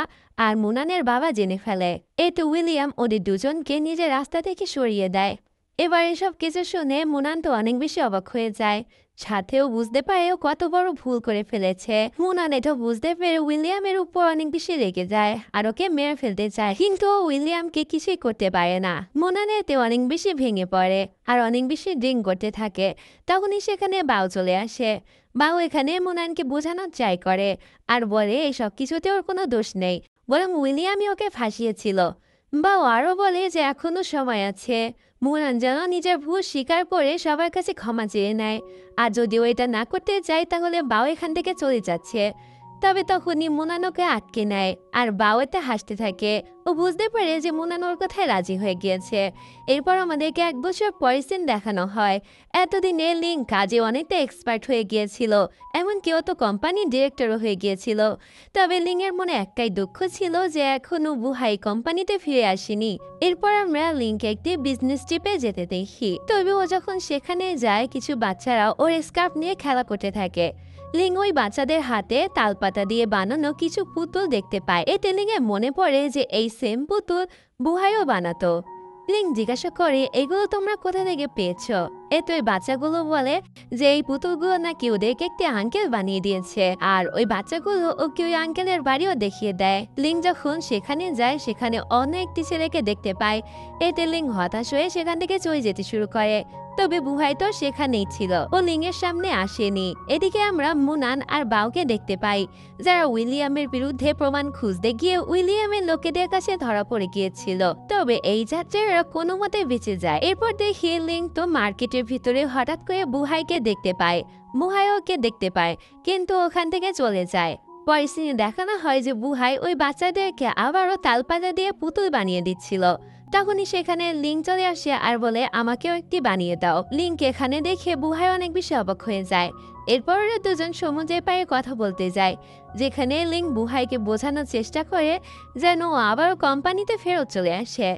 [SPEAKER 1] আর মুনানের বাবা জেনে ফেলে। এতে উইলিয়াম ওদের দুজনকে নিজের রাস্তা থেকে সরিয়ে দেয়। এবার এসব কিছু শুনে মুনান তো অনেক বেশি অবাক হয়ে যায়, সাথেও বুঝতে পারে ও কত বড় ভুল করে ফেলেছে। মুনান এটা বুঝতে পেরে উইলিয়ামের উপর অনেক বেশি রেগে যায় আর ওকে মেরে ফেলতে চায়, কিন্তু উইলিয়ামকে কিছুই করতে পারে না। মুনান এতে অনেক বেশি ভেঙে পড়ে আর অনেক বেশি ড্রিঙ্ক করতে থাকে। তখনই সেখানে বাউ চলে আসে। বাউ এখানে মুনানকে বোঝানোর ট্রাই করে আর বলে এইসব কিছুতে ওর কোনো দোষ নেই, বরং উইলিয়ামই ওকে ফাঁসিয়েছিল। বাউ আরও বলে যে এখনো সময় আছে। মুনান যেন নিজের ভুল স্বীকার করে সবার কাছে ক্ষমা চেয়ে নেয়, আর যদিও এটা না করতে চায় তাহলে বাউ এখান থেকে চলে যাচ্ছে। তবে তখনই মুনান ওকে আটকে নেয় আর বাউ এতে হাসতে থাকে। ও বুঝতে পারে যে মুনান ওর কথায় রাজি হয়ে গিয়েছে। এরপর আমাদেরকে 1 বছর পরের সিন দেখানো হয়। এতদিনে লিং কাজে অনেকটা এক্সপার্ট হয়ে গিয়েছিল, এমনকি ও তো কোম্পানির ডিরেক্টরও হয়ে গিয়েছিল। তবে লিংয়ের মনে একটাই দুঃখ ছিল যে এখনও বুহাই কোম্পানিতে ফিরে আসেনি। এরপর আমরা লিংকে একটি বিজনেস ট্রিপে যেতে দেখি। তবে ও যখন সেখানে যায়, কিছু বাচ্চারা ওর স্কার্ফ নিয়ে খেলা করতে থাকে। লিং ওই বাচ্চাদের হাতে তালপাতা দিয়ে বানানো কিছু পুতুল দেখতে পায়। এতে লিংয়ের মনে পড়ে যে এই সেম পুতুল বুহাইও বানাতো। লিং জিজ্ঞাসা করে, এগুলো তোমরা কোথা থেকে পেয়েছ? এতে ওই বাচ্চাগুলো বলে যে এই পুতুলগুলো নাকি ওদেরকে একটি আঙ্কেল বানিয়ে দিয়েছে, আর ওই বাচ্চাগুলো ওকে ওই আঙ্কেলের বাড়িও দেখিয়ে দেয়। লিং যখন সেখানে যায়, সেখানে অনেকটি ছেলেকে দেখতে পায়। এতে লিং হতাশ হয়ে সেখান থেকে চলে যেতে শুরু করে। তবে বুহাই তো সেখানেই ছিল, ও লিংয়ের সামনে আসেনি। এদিকে আমরা মুনান আর বাউকে দেখতে পাই, যারা উইলিয়ামের বিরুদ্ধে প্রমাণ খুঁজতে গিয়ে উইলিয়ামের লোকেদের কাছে ধরা পড়ে গিয়েছিল। তবে এই যাত্রীরা কোনো মতে বেঁচে যায়। এরপর দেখি লিং তো মার্কেটের ভিতরে হঠাৎ করে বুহাইকে দেখতে পায়। বুহাই ওকে দেখতে পায়, কিন্তু ওখান থেকে চলে যায়। পরে সিনে দেখানো হয় যে বুহাই ওই বাচ্চাদেরকে আবারও তালপাতা দিয়ে পুতুল বানিয়ে দিচ্ছিল। তখনই সেখানে লিং চলে আসে আর বলে, আমাকেও একটি বানিয়ে দাও। লিংকে এখানে দেখে বুহাই অনেক বেশি অবাক হয়ে যায়। এরপর দুজন সমুদ্রের পাড়ে কথা বলতে যায়, যেখানে লিং বুহাইকে বোঝানোর চেষ্টা করে যেন ও আবারও কোম্পানিতে ফেরত চলে আসে।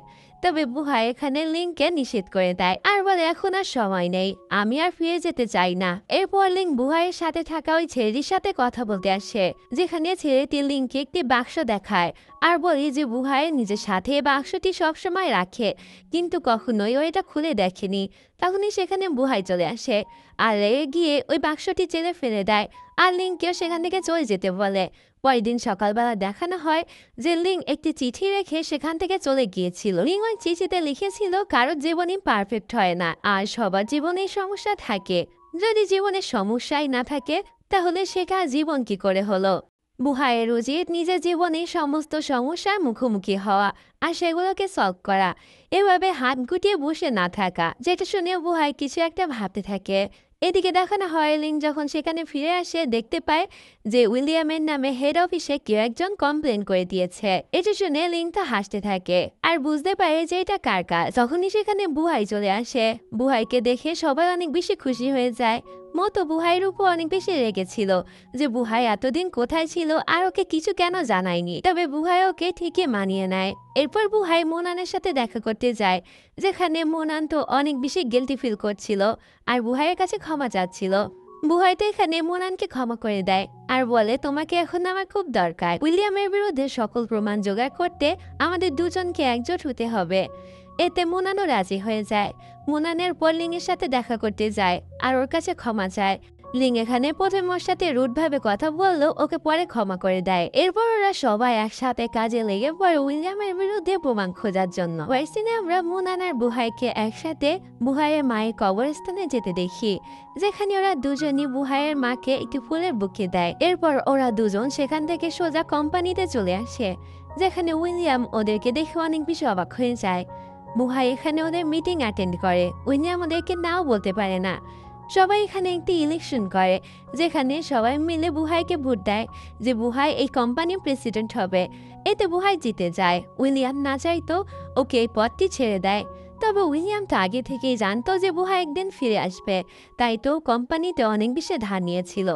[SPEAKER 1] তবে বুহাই এখানে লিংকে নিষেধ করে দেয় আর বলে এখন আর সময় নেই, আমি আর ফিরে যেতে চাই না। এরপর লিং বুহাইয়ের সাথে থাকা ওই ছেলেটির সাথে কথা বলতে আসে, যেখানে ছেলেটি লিংকে একটি বাক্স দেখায় আর বলি যে বুহাই নিজের সাথে এই বাক্সটি সবসময় রাখে, কিন্তু কখনোই ও এটা খুলে দেখেনি। তখনই সেখানে বুহাই চলে আসে আর রেগে গিয়ে ওই বাক্সটি চেলে ফেলে দেয় আর লিংকেও সেখান থেকে চলে যেতে বলে। পরের দিন সকালবেলা দেখানো হয় যে লিং একটি চিঠি রেখে সেখান থেকে চলে গিয়েছিল। লিং ওই চিঠিতে লিখেছিল কারোর জীবনই পারফেক্ট হয় না আর সবার জীবনে সমস্যা থাকে, যদি জীবনে সমস্যাই না থাকে তাহলে সেটা জীবন কি করে হলো। বুহাইয়ের উচিত নিজের জীবনে সমস্ত সমস্যার মুখোমুখি হওয়া আর সেগুলোকে সলভ করা, এভাবে হাত গুটিয়ে বসে না থাকা। যেটা শুনে বুহাই কিছু একটা ভাবতে থাকে। এদিকে দেখানো হয় লিং যখন সেখানে ফিরে আসে দেখতে পায় যে উইলিয়ামের নামে হেড অফিসে কেউ একজন কমপ্লেন করে দিয়েছে। এটা শুনে লিং তো হাসতে থাকে আর বুঝতে পারে যে এটা কার কাজ। তখনই সেখানে বুহাই চলে আসে, বুহাইকে দেখে সবাই অনেক বেশি খুশি হয়ে যায়। মতো বুহাইয়ের উপর অনেক বেশি রেগেছিল যে বুহাই এতদিন কোথায় ছিল আর ওকে কিছু কেন জানায়নি, তবে বুহাই ওকে ঠিকই মানিয়ে নেয়। এরপর বুহাই মোনানের সাথে দেখা করতে যায়, যেখানে মোনান তো অনেক বেশি গিল্টি ফিল করছিল আর বুহাইয়ের কাছে ক্ষমা চাচ্ছিল। বুহাই তো এখানে মোনানকে ক্ষমা করে দেয় আর বলে তোমাকে এখন আমার খুব দরকার, উইলিয়ামের বিরুদ্ধে সকল প্রমাণ জোগাড় করতে আমাদের দুজনকে একজোট হতে হবে। এতে মোনানও রাজি হয়ে যায়। মোনানের পর লিংয়ের সাথে দেখা করতে যায় আর ওর কাছে ক্ষমা চায়। লিং এখানে প্রথমে ওর সাথে রুডভাবে কথা বললেও ওকে পরে ক্ষমা করে দেয়। এরপর ওরা সবাই একসাথে কাজে লেগে পড়ে উইলিয়ামের বিরুদ্ধে প্রমাণ খোঁজার জন্য। ওয়াইসিনে আমরা মোনান আর বুহাইকে একসাথে বুহাইয়ের মায়ের কবরস্থানে যেতে দেখি, যেখানে ওরা দুজনই বুহাইয়ের মাকে একটি ফুলের বুকে দেয়। এরপর ওরা দুজন সেখান থেকে সোজা কোম্পানিতে চলে আসে, যেখানে উইলিয়াম ওদেরকে দেখে অনেক বেশি অবাক হয়ে যায়। বুহাই এখানে ওদের মিটিং অ্যাটেন্ড করে, উইলিয়াম ওদেরকে নাও বলতে পারে না। সবাই এখানে একটি ইলেকশন করে, যেখানে সবাই মিলে বুহাইকে ভোট দেয় যে বুহাই এই কোম্পানির প্রেসিডেন্ট হবে। এতে বুহাই জিতে যায়। উইলিয়াম না চাইতো ওকে এই পদটি ছেড়ে দেয়, তবে উইলিয়াম তো আগে থেকেই জানতো যে বুহাই একদিন ফিরে আসবে, তাই তো কোম্পানিতে অনেক বেশি ধার নিয়েছিল।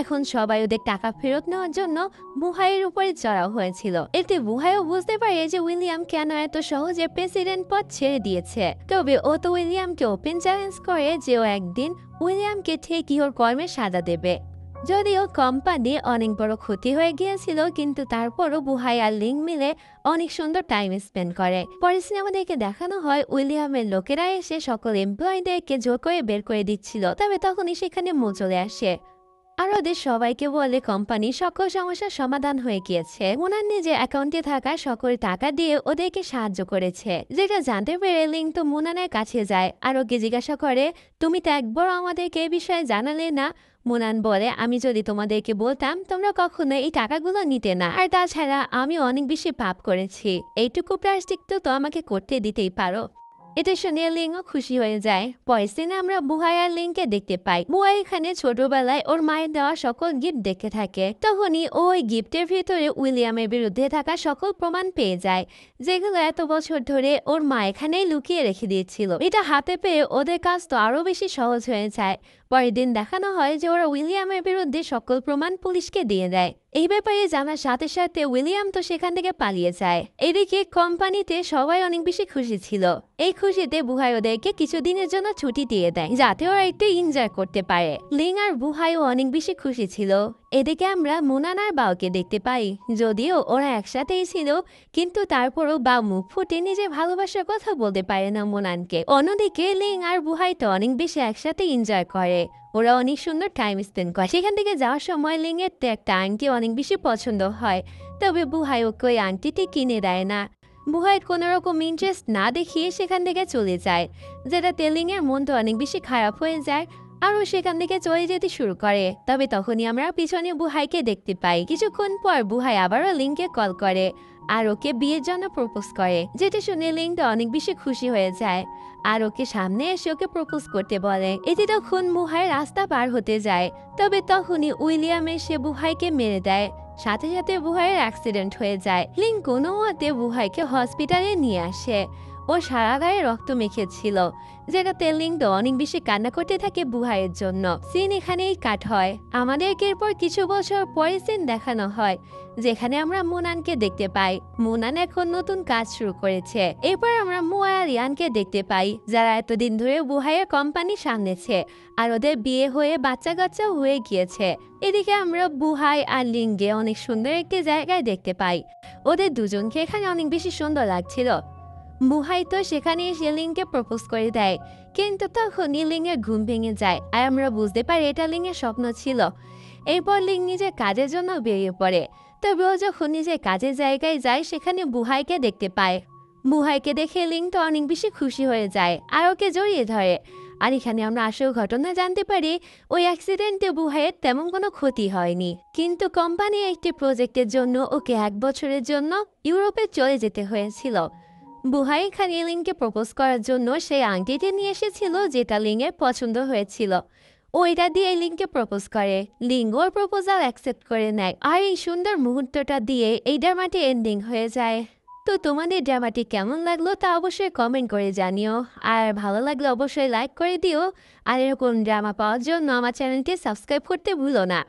[SPEAKER 1] এখন সবাই ওদের টাকা ফেরত নেওয়ার জন্য বুহাইয়ের উপরে চড়াও হয়েছিল। এতে বুহাইও বুঝতে পারে যে উইলিয়াম কেন এত সহজে প্রেসিডেন্ট পদ ছেড়ে দিয়েছে। তবে ও তো উইলিয়ামকে ওপেন চ্যালেঞ্জ করে যে ও একদিন উইলিয়ামকে ঠিকই ওর কর্মের সাজা দেবে। যদিও কোম্পানি অনেক বড় ক্ষতি হয়ে গিয়েছিল, কিন্তু তারপরও বুহাই আর লিং মিলে অনেক সুন্দর টাইম স্পেন্ড করে। পরে সিনেমা দেখে দেখানো হয় উইলিয়ামের লোকেরা এসে সকল এমপ্লয়ীদেরকে জোর করে বের করে দিচ্ছিল, তবে তখনই সেখানে মো চলে আসে আর ওদের সবাইকে বলে কোম্পানির সকল সমস্যার সমাধান হয়ে গিয়েছে। ওনার নিজের অ্যাকাউন্টে থাকা সকল টাকা দিয়ে ওদেরকে সাহায্য করেছে। যেটা জানতে পেরে লিং তো মুনানের কাছে যায় আর ওকে জিজ্ঞাসা করে তুমি তো একবার আমাদেরকে এই বিষয়ে জানালে না। মুনান বলে আমি যদি তোমাদেরকে বলতাম তোমরা কখনো এই টাকাগুলো নিতে না, আর তাছাড়া আমি অনেক বেশি পাপ করেছি, এইটুকু প্লাস্টিক তো আমাকে করতে দিতেই পারো। এটা শুনে লিংও খুশি হয়ে যায়। পরের দিনে আমরা বুহাই আর লিংকে দেখতে পাই। বুহাই এখানে ছোটবেলায় ওর মায়ের দেওয়া সকল গিফট দেখে থাকে, তখনই ওই গিফটের ভিতরে উইলিয়ামের বিরুদ্ধে থাকা সকল প্রমাণ পেয়ে যায়, যেগুলো এত বছর ধরে ওর মা এখানেই লুকিয়ে রেখে দিয়েছিল। এটা হাতে পেয়ে ওদের কাজ তো আরো বেশি সহজ হয়ে যায়। পরের দিন দেখানো হয় যে ওরা উইলিয়ামের বিরুদ্ধে সকল প্রমাণ পুলিশকে দিয়ে দেয়। এই ব্যাপারে জানার সাথে সাথে উইলিয়াম তো সেখান থেকে পালিয়ে যায়। এদিকে কোম্পানিতে সবাই অনেক বেশি খুশি ছিল। এই খুশিতে বুহাই ওদেরকে কিছুদিনের জন্য ছুটি দিয়ে দেয়, যাতে ওরা একটু এনজয় করতে পারে। লিং আর বুহাইও অনেক বেশি খুশি ছিল। এদিকে আমরা মুনান আর বাওকে দেখতে পাই। যদিও ওরা একসাথেই ছিল, কিন্তু তারপরও বাও মুখ ফুটে নিজের ভালোবাসার কথা বলতে পারে না মুনানকে। অন্যদিকে লিং আর বুহাই তো অনেক বেশি একসাথে এনজয় করে, ওরা অনেক সুন্দর টাইম স্পেন্ড করে। সেখান থেকে যাওয়ার সময় লিংয়ের তো একটা আংটি অনেক বেশি পছন্দ হয়, তবে বুহাই ওকে ওই আংটিটি কিনে দেয় না। বুহাই কোনো রকম ইন্টারেস্ট না দেখিয়ে সেখান থেকে চলে যায়, যেটাতে লিংয়ের মন তো অনেক বেশি খারাপ হয়ে যায় আর ও সেখান থেকে চলে যেতে শুরু করে। তবে তখনই আমরা পিছনে বুহাইকে দেখতে পাই। কিছুক্ষণ পর বুহাই আবারও লিংকে কল করে আর ওকে বিয়ের জন্য প্রপোজ করে, যেটা শুনে লিং তো অনেক বেশি খুশি হয়ে যায় আর ওকে সামনে এসে ওকে প্রপোজ করতে বলে। এতে তখন বুহাই রাস্তা পার হতে যায়, তবে তখনই উইলিয়াম এসে বুহাইকে মেরে দেয়। সাথে সাথে বুহাইয়ের অ্যাক্সিডেন্ট হয়ে যায়। লিং কোনো মতে বুহাইকে হসপিটালে নিয়ে আসে। ও সারা গায়ে রক্ত মেখেছিল, যেটাতে লিংডো অনেক বেশি কান্না করতে থাকে বুহাইয়ের জন্য। সিন এখানেই কাট হয়। আমাদেরকে এরপর কিছু বছর পরে সিন দেখানো হয়, যেখানে আমরা মুনানকে দেখতে পাই। মুনান এখন নতুন কাজ শুরু করেছে। এরপর আমরা মুয়া আর ইয়ানকে দেখতে পাই, যারা এতদিন ধরে বুহাইয়ের কোম্পানি সামলেছে, আর ওদের বিয়ে হয়ে বাচ্চা কাচ্চাও হয়ে গিয়েছে। এদিকে আমরা বুহাই আর লিংকে অনেক সুন্দর একটি জায়গায় দেখতে পাই। ওদের দুজনকে এখানে অনেক বেশি সুন্দর লাগছিল। বুহাই তো সেখানে এসে লিংকে প্রপোজ করে দেয়, কিন্তু তখনই লিংয়ের ঘুম ভেঙে যায়, আর আমরা বুঝতে পারি এটা লিংয়ের স্বপ্ন ছিল। এরপর লিং নিজের কাজের জন্য বেরিয়ে পড়ে। তবে ও যখন নিজের কাজের জায়গায় যায়, সেখানে বুহাইকে দেখতে পায়। বুহাইকে দেখে লিং তো অনেক বেশি খুশি হয়ে যায় আর ওকে জড়িয়ে ধরে। আর এখানে আমরা আসল ঘটনা জানতে পারি, ওই অ্যাক্সিডেন্টে বুহাইয়ের তেমন কোনো ক্ষতি হয়নি, কিন্তু কোম্পানি একটি প্রজেক্টের জন্য ওকে 1 বছরের জন্য ইউরোপে চলে যেতে হয়েছিল। বুহাই এখানে লিংকে প্রপোজ করার জন্য সেই আংটিটি নিয়ে এসেছিল, যেটা লিংয়ের পছন্দ হয়েছিল। ওইটা দিয়ে লিংকে প্রপোজ করে। লিং ওর প্রপোজাল অ্যাকসেপ্ট করে নেয়, আর এই সুন্দর মুহূর্তটা দিয়ে এই ড্রামাটি এন্ডিং হয়ে যায়। তো তোমাদের ড্রামাটি কেমন লাগলো তা অবশ্যই কমেন্ট করে জানিও, আর ভালো লাগলে অবশ্যই লাইক করে দিও। আর এরকম ড্রামা পাওয়ার জন্য আমার চ্যানেলটি সাবস্ক্রাইব করতে ভুলো না।